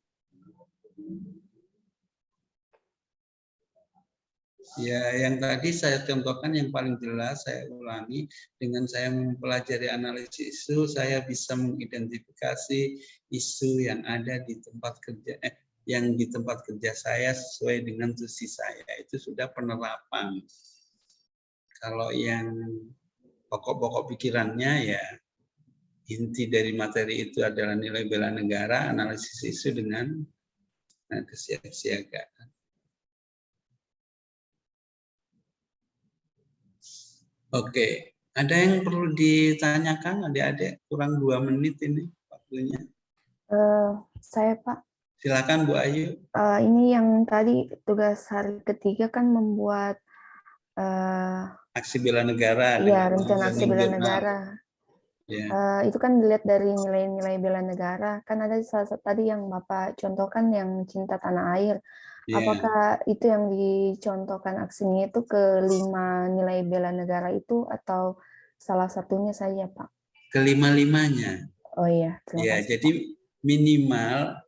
[SPEAKER 1] Ya, yang tadi saya contohkan yang paling jelas, saya ulangi, dengan saya mempelajari analisis isu, saya bisa mengidentifikasi isu yang ada di tempat kerja, yang di tempat kerja saya sesuai dengan tusi saya itu sudah penerapan. Kalau yang pokok-pokok pikirannya ya inti dari materi itu adalah nilai bela negara, analisis isu dengan kesiapsiagaan. Oke, ada yang perlu ditanyakan adik-adik? Kurang 2 menit ini waktunya.
[SPEAKER 5] Saya Pak.
[SPEAKER 1] Silakan Bu Ayu.
[SPEAKER 5] Ini yang tadi tugas hari ketiga kan membuat
[SPEAKER 1] aksi bela negara.
[SPEAKER 5] Iya, rencana aksi bela negara.
[SPEAKER 1] Ya.
[SPEAKER 5] Itu kan dilihat dari nilai-nilai bela negara. Kan ada salah satu tadi yang Bapak contohkan yang cinta tanah air.
[SPEAKER 1] Ya.
[SPEAKER 5] Apakah itu yang dicontohkan aksinya itu kelima nilai bela negara itu atau salah satunya saja, Pak?
[SPEAKER 1] Kelima-limanya.
[SPEAKER 5] Oh iya,
[SPEAKER 1] terima kasih. Jadi minimal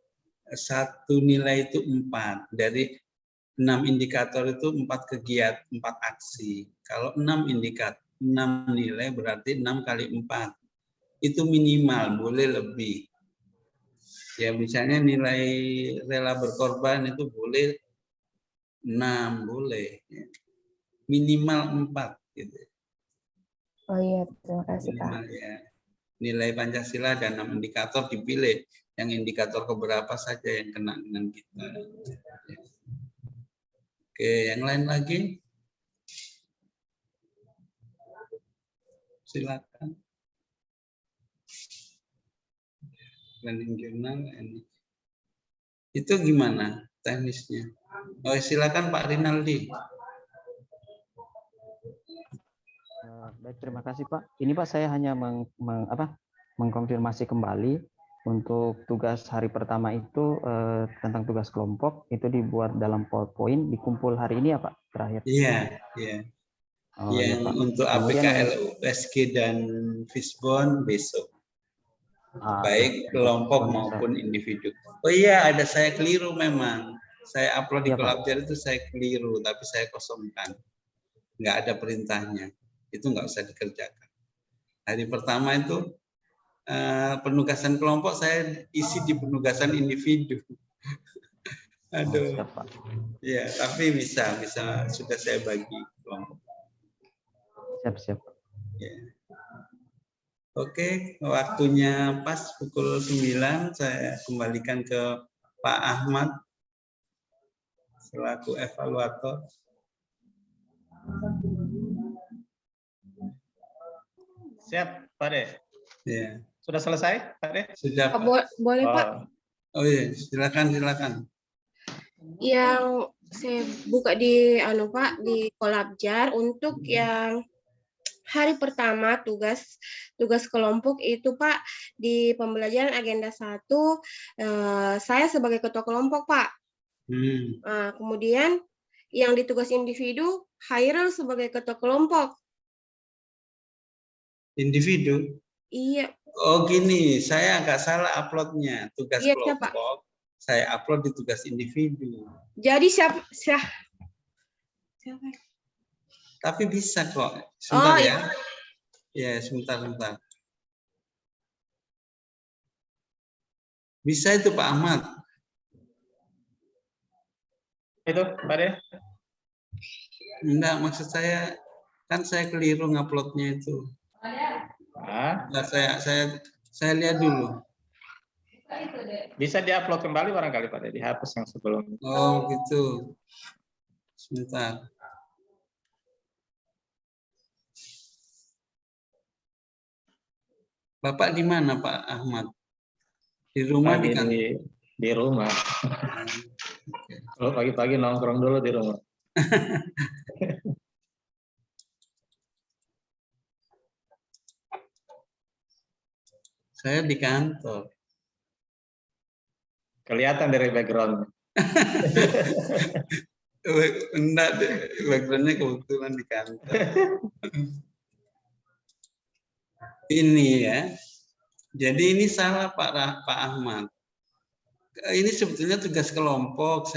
[SPEAKER 1] satu nilai itu 4. Dari 6 indikator itu 4 kegiatan, 4 aksi. Kalau 6 indikator, 6 nilai berarti 6 kali 4. Itu minimal, boleh lebih. Ya misalnya nilai rela berkorban itu boleh 6, boleh. Minimal 4 gitu.
[SPEAKER 5] Oh iya, terima kasih
[SPEAKER 1] minimal,
[SPEAKER 5] Pak.
[SPEAKER 1] Ya. Nilai Pancasila dan 6 indikator dipilih. Yang indikator keberapa saja yang kena dengan kita. Oke, yang lain lagi? Silakan. Planning jurnal ini. Itu gimana teknisnya? Oh, silakan Pak Rinaldi.
[SPEAKER 2] Baik, terima kasih Pak. Ini Pak saya hanya mengkonfirmasi kembali untuk tugas hari pertama itu tentang tugas kelompok itu dibuat dalam PowerPoint, dikumpul hari ini ya Pak terakhir.
[SPEAKER 1] Iya, iya.
[SPEAKER 2] Oh,
[SPEAKER 1] yang
[SPEAKER 2] iya, Pak.
[SPEAKER 1] untuk APKL, USG dan Fisbon besok. Baik kelompok maupun individu. Oh iya, ada saya keliru memang. Saya upload di Kolabjar itu saya keliru, tapi saya kosongkan. Nggak ada perintahnya. Itu nggak usah dikerjakan. Hari pertama itu penugasan kelompok saya isi di penugasan individu. Aduh. Ya, tapi bisa sudah saya bagi kelompok.
[SPEAKER 2] Siap.
[SPEAKER 1] Ya. Oke, waktunya pas pukul 9, saya kembalikan ke Pak Ahmad selaku evaluator.
[SPEAKER 14] Siap, Pak De.
[SPEAKER 1] Ya.
[SPEAKER 14] Sudah selesai, Pak De?
[SPEAKER 1] Sudah, Pak.
[SPEAKER 3] Boleh, Pak?
[SPEAKER 1] Oh iya, silakan.
[SPEAKER 3] Yang saya buka di Pak di Kolabjar untuk yang hari pertama tugas kelompok itu Pak di pembelajaran agenda 1 saya sebagai ketua kelompok Pak. Kemudian yang di tugas individu Hairul sebagai ketua kelompok.
[SPEAKER 1] Individu?
[SPEAKER 3] Iya.
[SPEAKER 1] Oh gini, saya agak salah uploadnya. Tugas kelompok Pak. Saya upload di tugas individu.
[SPEAKER 3] Jadi siapa?
[SPEAKER 1] Tapi bisa kok. Sebentar ya. Ya, sebentar. Bisa itu Pak Ahmad.
[SPEAKER 14] Itu, Pak De?
[SPEAKER 1] Enggak, maksud saya kan saya keliru nguploadnya itu. Nah, saya lihat dulu.
[SPEAKER 14] Bisa diupload kembali barangkali Pak De, dihapus yang sebelumnya.
[SPEAKER 1] Oh gitu. Sebentar. Bapak di mana Pak Ahmad? Di rumah di kantor?
[SPEAKER 14] Di rumah. Kalau pagi-pagi nongkrong dulu di rumah.
[SPEAKER 1] Saya di kantor.
[SPEAKER 14] Kelihatan dari background.
[SPEAKER 1] Enggak deh, backgroundnya kebetulan di kantor. Ini ya. Jadi ini salah Pak Ahmad. Ini sebetulnya tugas kelompok,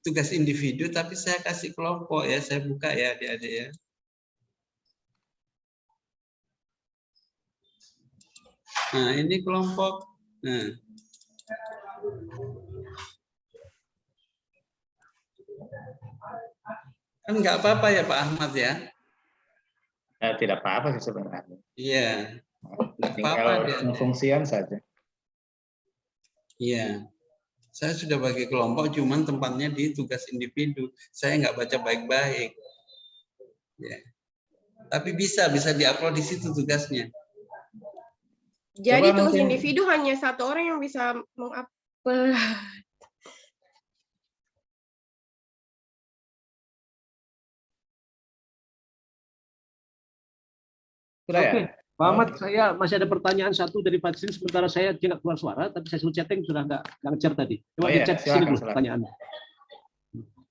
[SPEAKER 1] tugas individu, tapi saya kasih kelompok ya. Saya buka ya adik-adik ya. Nah ini kelompok. Nah, Kan nggak apa-apa ya Pak Ahmad ya?
[SPEAKER 14] Tidak apa-apa sih sebenarnya.
[SPEAKER 1] Iya. Nggak
[SPEAKER 14] Tinggal
[SPEAKER 1] apa-apa dia.
[SPEAKER 14] pengfungsian saja.
[SPEAKER 1] Iya. Saya sudah bagi kelompok, cuman tempatnya di tugas individu. Saya nggak baca baik-baik. Ya. Tapi bisa diupload di situ tugasnya.
[SPEAKER 3] Jadi
[SPEAKER 1] Coba
[SPEAKER 3] tugas
[SPEAKER 1] mungkin-
[SPEAKER 3] individu hanya satu orang yang bisa mengupload.
[SPEAKER 14] Sudah ya?
[SPEAKER 15] Oke, Pak Ahmad, saya masih ada pertanyaan satu dari Pak Cin, sementara saya tidak keluar suara, tapi saya suruh chatting sudah nggak ngejar tadi. Coba
[SPEAKER 14] Oh iya,
[SPEAKER 15] dicek sini
[SPEAKER 14] silakan,
[SPEAKER 15] dulu
[SPEAKER 14] silakan.
[SPEAKER 15] pertanyaannya.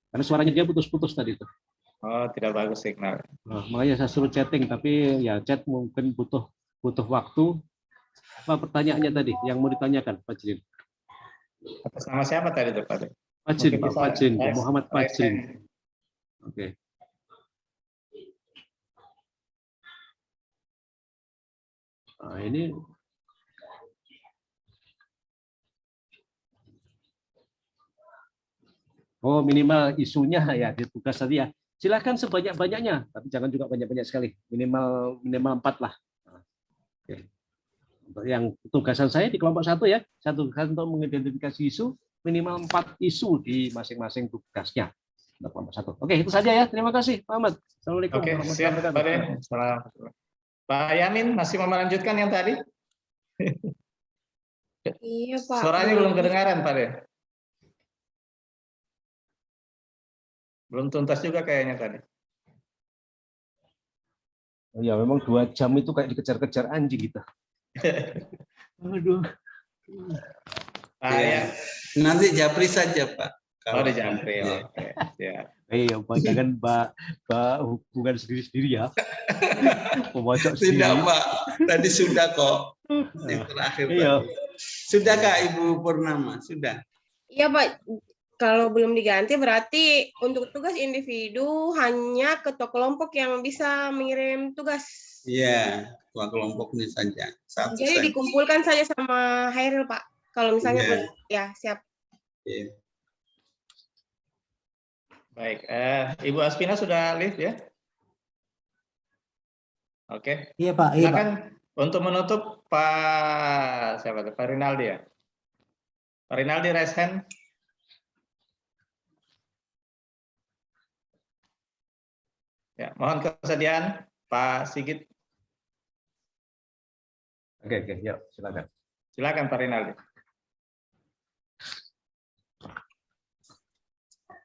[SPEAKER 15] Karena suaranya dia putus-putus tadi itu.
[SPEAKER 14] Oh, tidak bagus signal.
[SPEAKER 15] Nah, makanya saya suruh chatting, tapi ya chat mungkin butuh waktu. Apa pertanyaannya tadi yang mau ditanyakan, Pak Cin?
[SPEAKER 14] Atas nama siapa tadi tuh, Pak?
[SPEAKER 15] Pak Cin,
[SPEAKER 14] Mungkin
[SPEAKER 15] Pak
[SPEAKER 14] bisa-
[SPEAKER 15] Pacin, Pak Muhammad Pacin. Oke. Nah, ini minimal isunya ya di tugas tadi ya. Silakan sebanyak-banyaknya, tapi jangan juga banyak-banyak sekali. Minimal 4 lah. Oke. Untuk yang tugasan saya di kelompok 1 ya, satu tugas untuk mengidentifikasi isu, minimal 4 isu di masing-masing tugasnya. Untuk kelompok 1. Oke, itu saja ya. Terima kasih, Pak Ahmad. Assalamualaikum.
[SPEAKER 14] Oke, siap Pak De. Assalamualaikum. Pak Yamin masih mau melanjutkan yang tadi?
[SPEAKER 3] Iya Pak.
[SPEAKER 14] Suaranya belum kedengaran Pak De. Belum tuntas juga kayaknya tadi.
[SPEAKER 15] Oh ya, memang 2 jam itu kayak dikejar-kejar anjing kita. Aduh.
[SPEAKER 1] Ya. Nanti japri saja Pak.
[SPEAKER 14] Oh, di Japri. Oke, siap.
[SPEAKER 15] Iya, Pak, jangan Pak hubungan sendiri-sendiri ya. Pemocok sendiri.
[SPEAKER 1] Tidak Pak, tadi sudah kok. Yang terakhir
[SPEAKER 15] Iya.
[SPEAKER 1] tadi. Sudah Kak Ibu Purnama? Sudah.
[SPEAKER 3] Iya Pak, kalau belum diganti berarti untuk tugas individu hanya ketua kelompok yang bisa mengirim tugas.
[SPEAKER 1] Iya, ketua kelompoknya saja. Satu
[SPEAKER 3] Jadi
[SPEAKER 1] saja.
[SPEAKER 3] dikumpulkan saja sama Hairil Pak. Kalau misalnya
[SPEAKER 1] Iya.
[SPEAKER 3] ya siap.
[SPEAKER 1] Iya.
[SPEAKER 14] Baik, Ibu Aspina sudah live ya? Oke.
[SPEAKER 16] Iya Pak, iya Pak.
[SPEAKER 14] Silakan untuk menutup Pak siapa tuh? Pak Rinaldi ya? Pak Rinaldi raise hand. Ya, mohon kesediaan Pak Sigit.
[SPEAKER 15] Oke, ya, silakan.
[SPEAKER 14] Silakan Pak Rinaldi.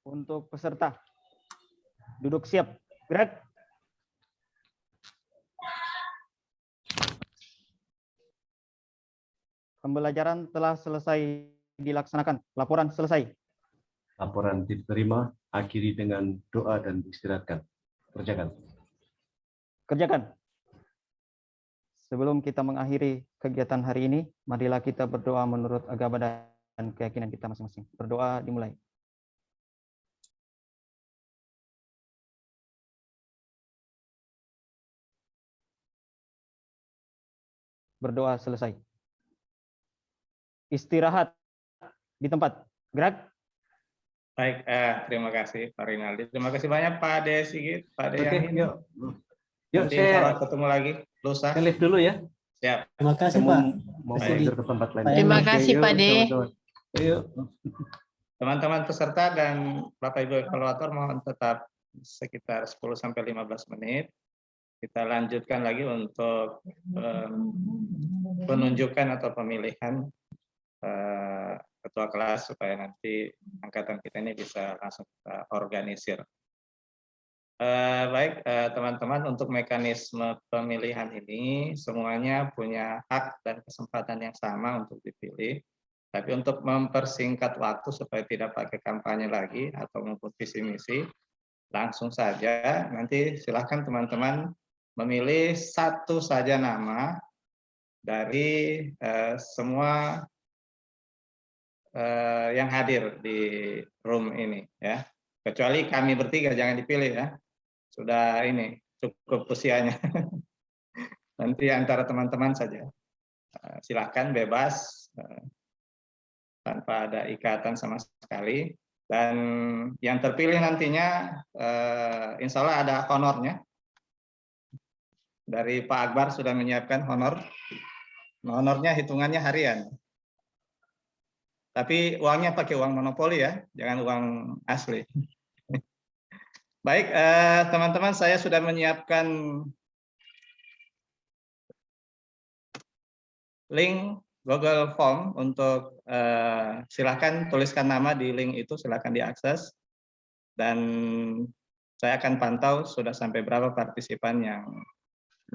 [SPEAKER 2] Untuk peserta, duduk siap. Gerak. Pembelajaran telah selesai dilaksanakan. Laporan selesai.
[SPEAKER 15] Laporan diterima, akhiri dengan doa dan istirahatkan. Kerjakan.
[SPEAKER 2] Kerjakan. Sebelum kita mengakhiri kegiatan hari ini, marilah kita berdoa menurut agama dan keyakinan kita masing-masing. Berdoa dimulai. Berdoa selesai. Istirahat di tempat. Gerak.
[SPEAKER 14] Baik, terima kasih Pak Rinaldi. Terima kasih banyak Pak De Sigit, Pak De
[SPEAKER 15] Oke,
[SPEAKER 14] Yamin.
[SPEAKER 15] yuk. Yuk,
[SPEAKER 14] Nanti
[SPEAKER 15] saya
[SPEAKER 14] kalau ketemu lagi, lusa.
[SPEAKER 15] live dulu ya.
[SPEAKER 14] Siap.
[SPEAKER 16] Terima kasih
[SPEAKER 15] Saya
[SPEAKER 16] Pak.
[SPEAKER 15] mau
[SPEAKER 16] Pak
[SPEAKER 15] belajar
[SPEAKER 16] Sudi.
[SPEAKER 15] ke tempat lain.
[SPEAKER 16] Terima
[SPEAKER 15] Oke,
[SPEAKER 16] kasih,
[SPEAKER 15] yuk,
[SPEAKER 16] Pak De.
[SPEAKER 15] teman-teman. Ayo.
[SPEAKER 14] Teman-teman peserta dan Bapak Ibu evaluator mohon tetap sekitar 10-15 menit. Kita lanjutkan lagi untuk penunjukan atau pemilihan ketua kelas supaya nanti angkatan kita ini bisa langsung kita organisir. Baik, teman-teman, untuk mekanisme pemilihan ini semuanya punya hak dan kesempatan yang sama untuk dipilih. Tapi untuk mempersingkat waktu supaya tidak pakai kampanye lagi atau maupun visi misi, langsung saja nanti silakan teman-teman memilih satu saja nama dari semua yang hadir di room ini ya. Kecuali kami bertiga jangan dipilih ya. Sudah ini cukup usianya. Nanti antara teman-teman saja. Silakan bebas tanpa ada ikatan sama sekali. Dan yang terpilih nantinya insya Allah ada honornya. Dari Pak Akbar sudah menyiapkan honor. Honornya hitungannya harian. Tapi uangnya pakai uang monopoli ya, jangan uang asli. Baik, teman-teman, saya sudah menyiapkan link Google Form untuk silakan tuliskan nama di link itu, silakan diakses. Dan saya akan pantau sudah sampai berapa partisipan yang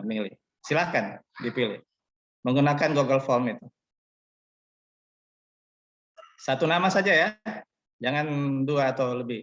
[SPEAKER 14] memilih. Silakan dipilih menggunakan Google Form itu. Satu nama saja ya, jangan 2 atau lebih.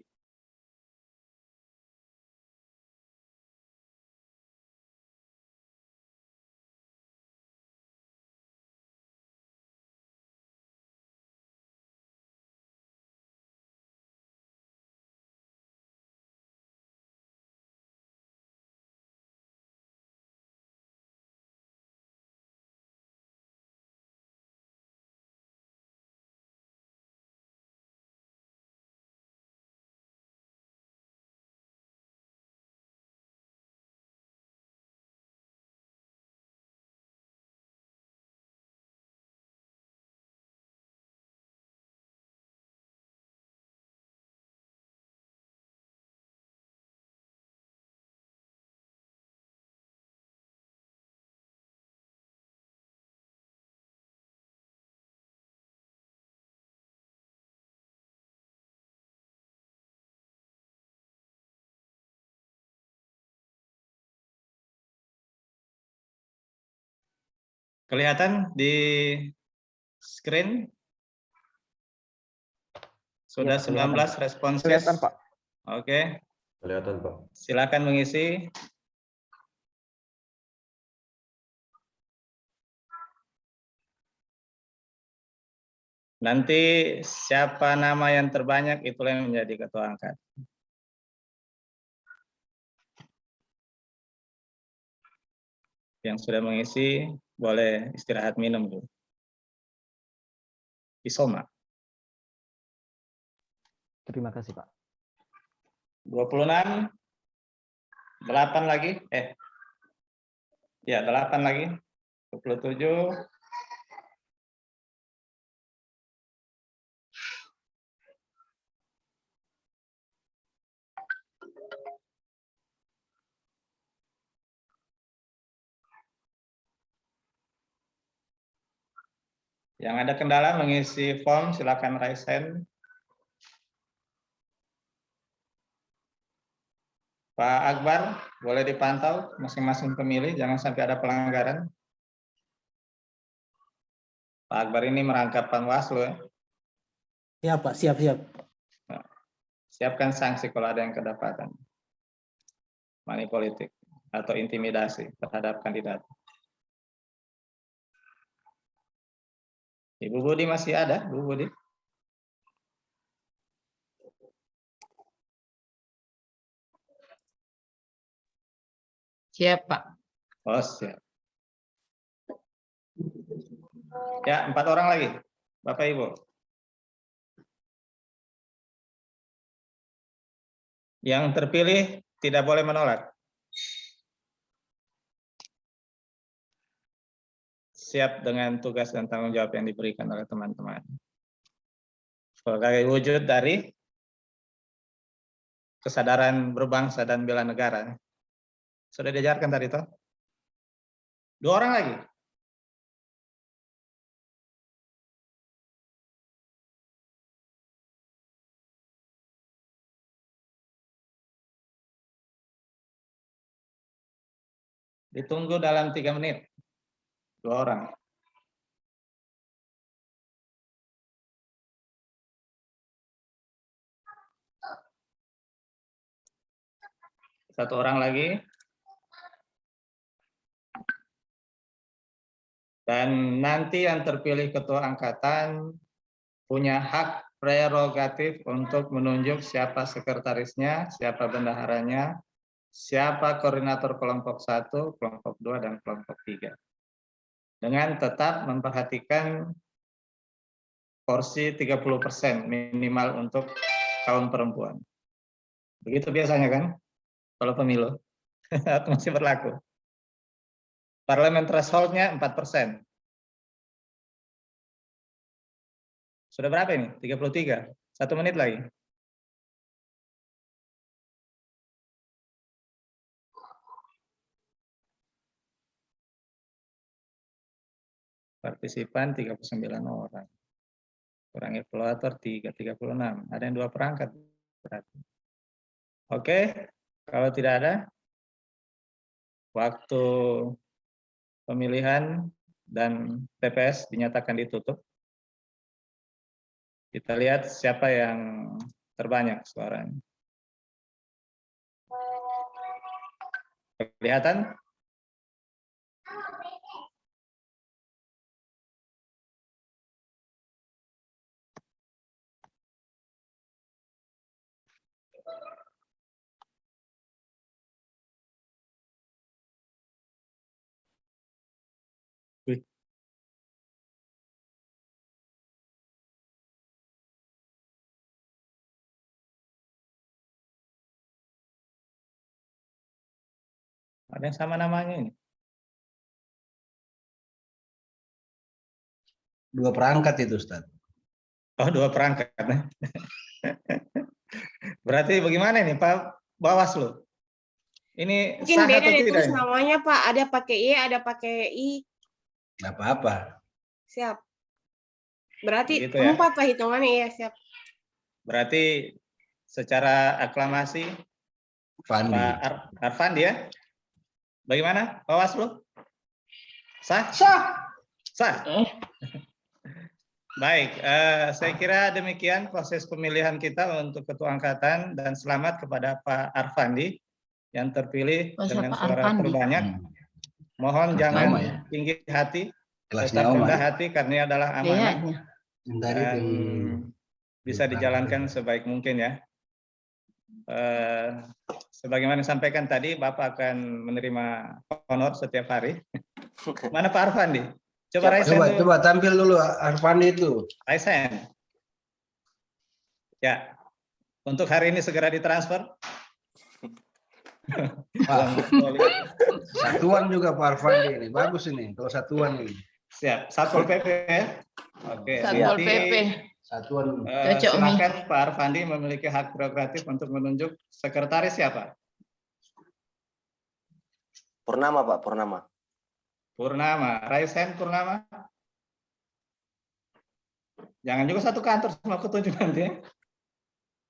[SPEAKER 14] Kelihatan di screen? Sudah 19 responsif.
[SPEAKER 16] Kelihatan, Pak.
[SPEAKER 14] Oke.
[SPEAKER 16] Kelihatan, Pak.
[SPEAKER 14] Silakan mengisi. Nanti siapa nama yang terbanyak itulah yang menjadi ketua angkat. Yang sudah mengisi boleh istirahat minum dulu. Isoma.
[SPEAKER 2] Terima kasih, Pak.
[SPEAKER 14] 26, 8 lagi, ya 8 lagi, 27, yang ada kendala mengisi form silakan raise hand. Pak Akbar, boleh dipantau masing-masing pemilih, jangan sampai ada pelanggaran. Pak Akbar ini merangkap Panwaslu ya.
[SPEAKER 17] Ya Pak, siap-siap.
[SPEAKER 14] Siapkan sanksi kalau ada yang kedapatan. Money politik atau intimidasi terhadap kandidat. Ibu Budi masih ada, Bu Budi?
[SPEAKER 18] Siap, Pak.
[SPEAKER 14] Oh, siap. Ya, 4 orang lagi, Bapak Ibu. Yang terpilih tidak boleh menolak. Siap dengan tugas dan tanggung jawab yang diberikan oleh teman-teman. Sebagai wujud dari kesadaran berbangsa dan bela negara. Sudah diajarkan tadi toh? 2 orang lagi. Ditunggu dalam 3 menit. 2 orang. Satu orang lagi. Dan nanti yang terpilih ketua angkatan punya hak prerogatif untuk menunjuk siapa sekretarisnya, siapa bendaharanya, siapa koordinator kelompok 1, kelompok 2, dan kelompok 3. Dengan tetap memperhatikan porsi 30% minimal untuk kaum perempuan. Begitu biasanya kan kalau pemilu. Atau masih berlaku. Parlemen threshold-nya 4%. Sudah berapa ini? 33. 1 menit lagi. Partisipan 39 orang. Kurangi evaluator 36. Ada yang 2 perangkat. Berarti. Oke, kalau tidak ada, waktu pemilihan dan TPS dinyatakan ditutup. Kita lihat siapa yang terbanyak suaranya. Kelihatan? Ada yang sama namanya ini?
[SPEAKER 1] 2 perangkat itu, Ustaz.
[SPEAKER 14] Oh, 2 perangkat. Berarti bagaimana ini, Pak Bawaslu? Ini
[SPEAKER 3] Mungkin
[SPEAKER 14] sah
[SPEAKER 3] beda
[SPEAKER 14] atau
[SPEAKER 3] deh
[SPEAKER 14] tidak?
[SPEAKER 3] tulis namanya, Pak. Ada pakai Y, ada pakai I.
[SPEAKER 1] Nggak apa-apa.
[SPEAKER 3] Siap. Berarti
[SPEAKER 14] Begitu ya?
[SPEAKER 3] 4 Pak hitungannya, ya siap.
[SPEAKER 14] Berarti secara aklamasi
[SPEAKER 1] Fandi.
[SPEAKER 14] Pak Arfandi ya? Bagaimana, Bawaslu? Sah? Sah. Baik, saya kira demikian proses pemilihan kita untuk Ketua Angkatan dan selamat kepada Pak Arfandi yang terpilih dengan suara terbanyak. Mohon jangan tinggi hati, tetap rendah hati karena adalah amanah dan bisa dijalankan sebaik mungkin ya. Sebagaimana disampaikan tadi, Bapak akan menerima honor setiap hari. Mana Pak Arfandi? Coba
[SPEAKER 1] tampil dulu Arfandi itu.
[SPEAKER 14] Raise hand. Ya, untuk hari ini segera ditransfer.
[SPEAKER 1] Satuan juga Pak Arfandi ini, bagus ini kalau satuan ini.
[SPEAKER 14] Siap, Satpol PP ya. Oke,
[SPEAKER 1] Satpol
[SPEAKER 14] nanti,
[SPEAKER 1] PP. Satuan.
[SPEAKER 14] Silakan Pak Arfandi memiliki hak prerogatif untuk menunjuk sekretaris siapa?
[SPEAKER 16] Purnama, Pak, Purnama.
[SPEAKER 14] Purnama, raise hand Purnama. Jangan juga satu kantor sama aku tunjuk nanti ya.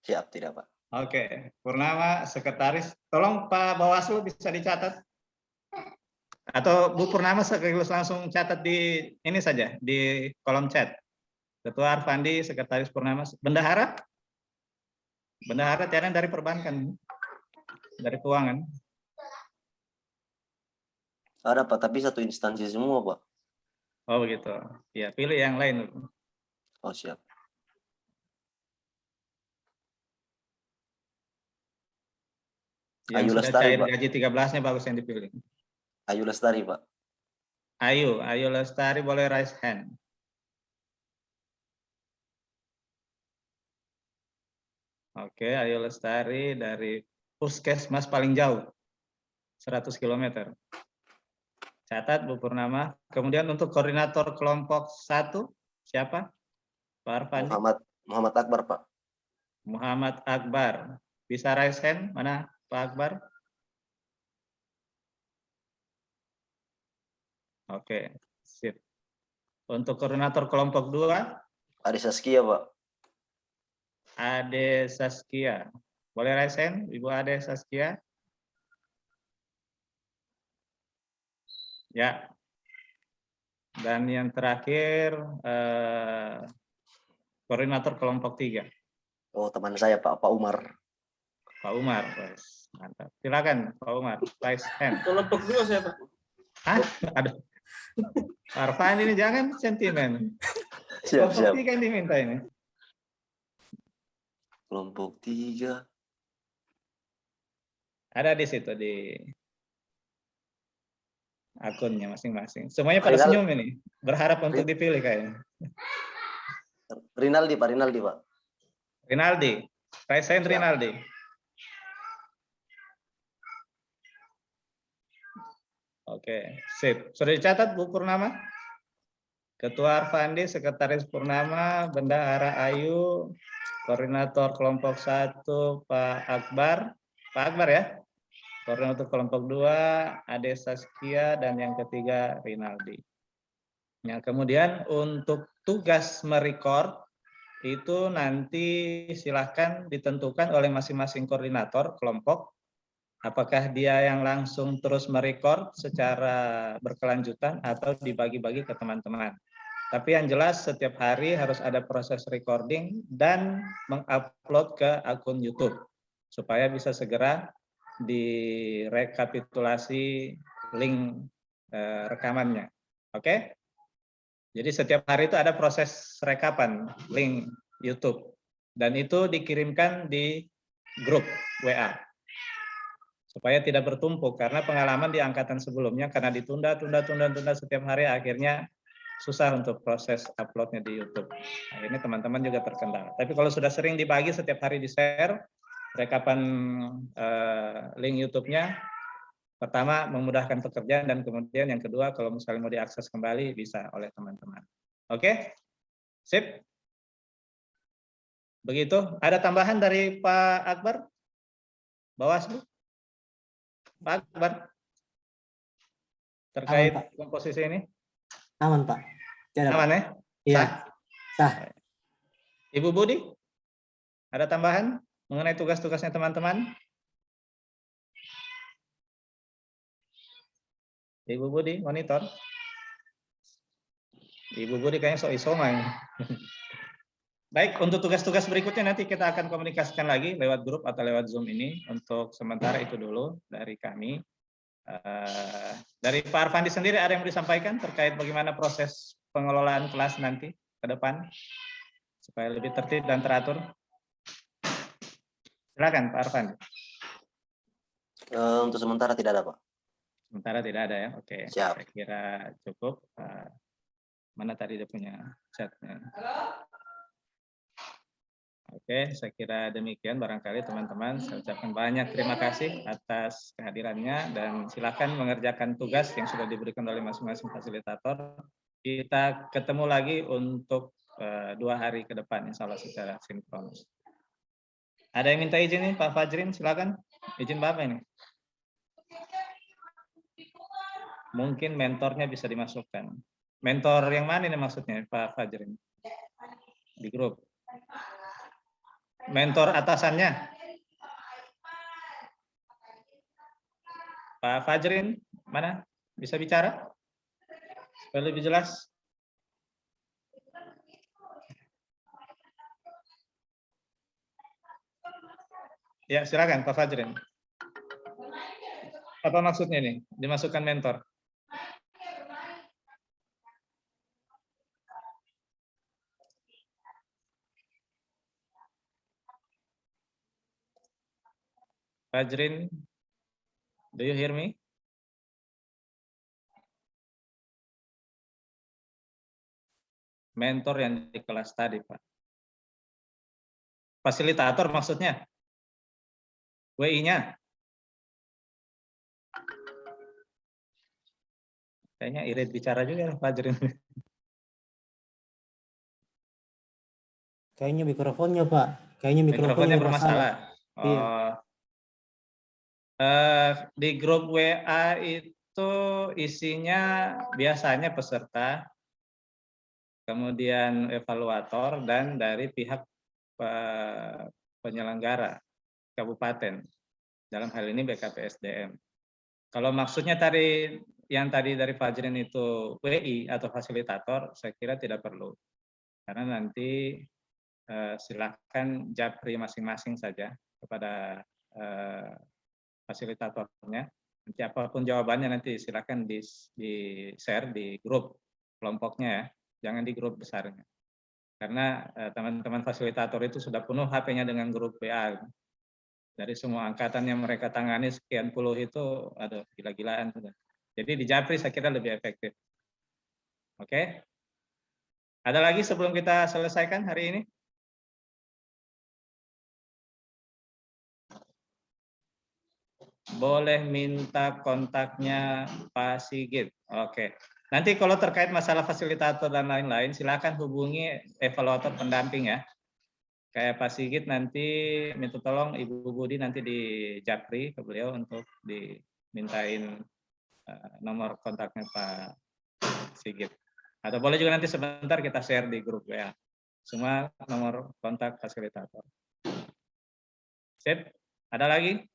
[SPEAKER 16] Siap, tidak Pak.
[SPEAKER 14] Oke, Purnama, sekretaris. Tolong Pak Bawaslu bisa dicatat. Atau Bu Purnama sekaligus langsung catat di ini saja, di kolom chat. Ketua Arfandi, sekretaris Purnama. Bendahara? Bendahara tiada dari perbankan, dari keuangan.
[SPEAKER 16] Ada Pak, tapi satu instansi semua Pak.
[SPEAKER 14] Oh begitu. Ya, pilih yang lain.
[SPEAKER 16] Oh siap.
[SPEAKER 14] Yang
[SPEAKER 16] Ayu
[SPEAKER 14] sudah
[SPEAKER 16] Lestari,
[SPEAKER 14] cair
[SPEAKER 16] Pak.
[SPEAKER 14] gaji 13-nya bagus yang dipilih.
[SPEAKER 16] Ayu Lestari, Pak.
[SPEAKER 14] Ayu Lestari boleh raise hand. Oke, Ayu Lestari dari Puskesmas paling jauh, 100 km. Catat Bu Purnama. Kemudian untuk koordinator kelompok 1, siapa? Pak Arfandi?
[SPEAKER 16] Muhammad Akbar, Pak.
[SPEAKER 14] Muhammad Akbar. Bisa raise hand? Mana Pak Akbar? Oke, sip. Untuk koordinator kelompok 2?
[SPEAKER 16] Ade Saskia, Pak.
[SPEAKER 14] Ade Saskia. Boleh raise hand, Ibu Ade Saskia? Ya. Dan yang terakhir, koordinator kelompok 3.
[SPEAKER 16] Oh, teman saya, Pak. Pak Umar.
[SPEAKER 14] Pak Umar, mantap. Silakan Pak Umar, raise hand.
[SPEAKER 18] Kelompok 2 siapa?
[SPEAKER 14] Hah? Aduh. Pak Arfan ini jangan sentimen.
[SPEAKER 16] Siap,
[SPEAKER 14] Kelompok
[SPEAKER 16] siap.
[SPEAKER 14] 3 yang diminta ini.
[SPEAKER 16] Kelompok 3.
[SPEAKER 14] Ada di situ di akunnya masing-masing. Semuanya pada senyum ini, berharap untuk dipilih kayaknya.
[SPEAKER 16] Rinaldi, Pak. Rinaldi, Pak.
[SPEAKER 14] Rinaldi. Rasain Rinaldi. Oke, sip. Sudah dicatat Bu Purnama? Ketua Arfandi, Sekretaris Purnama, Bendahara Ayu, Koordinator kelompok 1 Pak Akbar. Pak Akbar ya? Koordinator kelompok 2 Ade Saskia, dan yang ketiga Rinaldi. Ya, kemudian untuk tugas merecord itu nanti silahkan ditentukan oleh masing-masing koordinator kelompok. Apakah dia yang langsung terus merecord secara berkelanjutan atau dibagi-bagi ke teman-teman. Tapi yang jelas setiap hari harus ada proses recording dan mengupload ke akun YouTube supaya bisa segera direkapitulasi link rekamannya. Oke? Jadi setiap hari itu ada proses rekapan link YouTube dan itu dikirimkan di grup WA. Supaya tidak bertumpuk, karena pengalaman di angkatan sebelumnya karena ditunda setiap hari, akhirnya susah untuk proses uploadnya di YouTube. Akhirnya teman-teman juga terkendala. Tapi kalau sudah sering dibagi setiap hari di share rekapan link YouTube-nya, pertama memudahkan pekerjaan, dan kemudian yang kedua kalau misalnya mau diakses kembali bisa oleh teman-teman. Oke, sip. Begitu. Ada tambahan dari Pak Akbar? Bawaslu? Pak Akbar, terkait
[SPEAKER 17] Aman, Pak.
[SPEAKER 14] komposisi ini?
[SPEAKER 17] Aman, Pak. Tidak,
[SPEAKER 14] Aman ya?
[SPEAKER 17] Iya. Sah.
[SPEAKER 14] Ibu Budi, ada tambahan mengenai tugas-tugasnya teman-teman? Ibu Budi, monitor. Ibu Budi kayaknya sok isomai. Baik, untuk tugas-tugas berikutnya nanti kita akan komunikasikan lagi lewat grup atau lewat Zoom ini. Untuk sementara itu dulu dari kami. Dari Pak Arfandi sendiri ada yang mau disampaikan terkait bagaimana proses pengelolaan kelas nanti ke depan supaya lebih tertib dan teratur? Silakan Pak Arfandi.
[SPEAKER 16] Untuk sementara tidak ada, Pak.
[SPEAKER 14] Sementara tidak ada ya, oke.
[SPEAKER 16] Siap.
[SPEAKER 14] Saya kira cukup. Mana tadi dia punya chatnya? Oke, saya kira demikian barangkali teman-teman. Saya ucapkan banyak terima kasih atas kehadirannya dan silakan mengerjakan tugas yang sudah diberikan oleh masing-masing fasilitator. Kita ketemu lagi untuk 2 hari ke depan, insya Allah secara sinkronus. Ada yang minta izin nih, Pak Fajrin, silakan. Izin Bapak ini. Mungkin mentornya bisa dimasukkan. Mentor yang mana ini maksudnya, Pak Fajrin? Di grup. Mentor atasannya. Pak Fajrin, mana? Bisa bicara? Supaya lebih jelas. Ya, silakan Pak Fajrin. Apa maksudnya ini? Dimasukkan mentor. Fajrin, do you hear me? Mentor yang di kelas tadi, Pak. Fasilitator maksudnya? WI-nya? Kayaknya irit bicara juga Fajrin.
[SPEAKER 17] Kayaknya mikrofonnya, Pak. Kayaknya
[SPEAKER 14] Mikrofonnya
[SPEAKER 17] mikrofonnya
[SPEAKER 14] bermasalah. Oh.
[SPEAKER 17] Iya.
[SPEAKER 14] Di grup WA itu isinya biasanya peserta, kemudian evaluator, dan dari pihak penyelenggara kabupaten. Dalam hal ini BKPSDM. Kalau maksudnya yang tadi dari Fajrin itu WI atau fasilitator, saya kira tidak perlu. Karena nanti silakan japri masing-masing saja kepada fasilitatornya. Nanti apapun jawabannya nanti silakan di-share di grup kelompoknya ya, jangan di grup besarnya. Karena teman-teman fasilitator itu sudah penuh HP-nya dengan grup WA. Dari semua angkatan yang mereka tangani sekian puluh itu, aduh gila-gilaan sudah. Jadi di japri saya kira lebih efektif. Oke? Ada lagi sebelum kita selesaikan hari ini? Boleh minta kontaknya Pak Sigit. Oke. Nanti kalau terkait masalah fasilitator dan lain-lain, silakan hubungi evaluator pendamping ya. Kayak Pak Sigit nanti minta tolong Ibu Budi nanti di Japri ke beliau untuk dimintain nomor kontaknya Pak Sigit. Atau boleh juga nanti sebentar kita share di grup ya. Semua nomor kontak fasilitator. Sip. Ada lagi?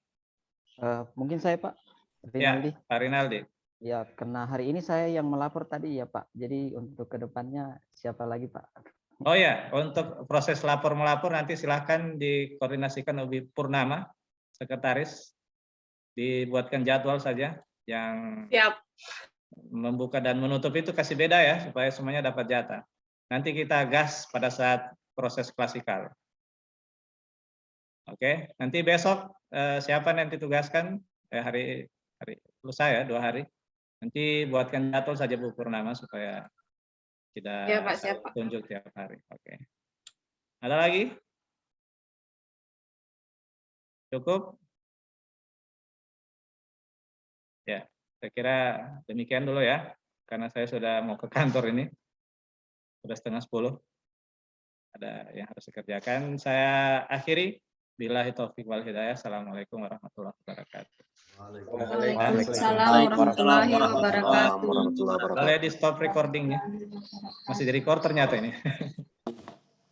[SPEAKER 2] Mungkin saya Pak
[SPEAKER 14] Ya,
[SPEAKER 2] Rinaldi.
[SPEAKER 14] Pak Rinaldi.
[SPEAKER 2] Ya, karena hari ini saya yang melapor tadi ya Pak. Jadi untuk kedepannya siapa lagi Pak?
[SPEAKER 14] Oh ya, untuk proses lapor melapor nanti silahkan dikoordinasikan Ubi Purnama, sekretaris. Dibuatkan jadwal saja yang membuka dan menutup itu kasih beda ya, supaya semuanya dapat jatah. Nanti kita gas pada saat proses klasikal. Oke, nanti besok siapa nanti tugaskan hari lusa ya 2 hari. Nanti buatkan jadwal saja Bu Purnama supaya tidak
[SPEAKER 3] Ya, Pak, siap, Pak.
[SPEAKER 14] tunjuk tiap hari. Oke. Ada lagi? Cukup? Ya, saya kira demikian dulu ya, karena saya sudah mau ke kantor ini. Sudah 9:30. Ada yang harus dikerjakan. Saya akhiri. Billahi taufiq wal hidayah. Assalamualaikum warahmatullahi wabarakatuh.
[SPEAKER 10] Waalaikumsalam warahmatullahi wabarakatuh.
[SPEAKER 14] Boleh di stop recordingnya. Masih di record ternyata ini.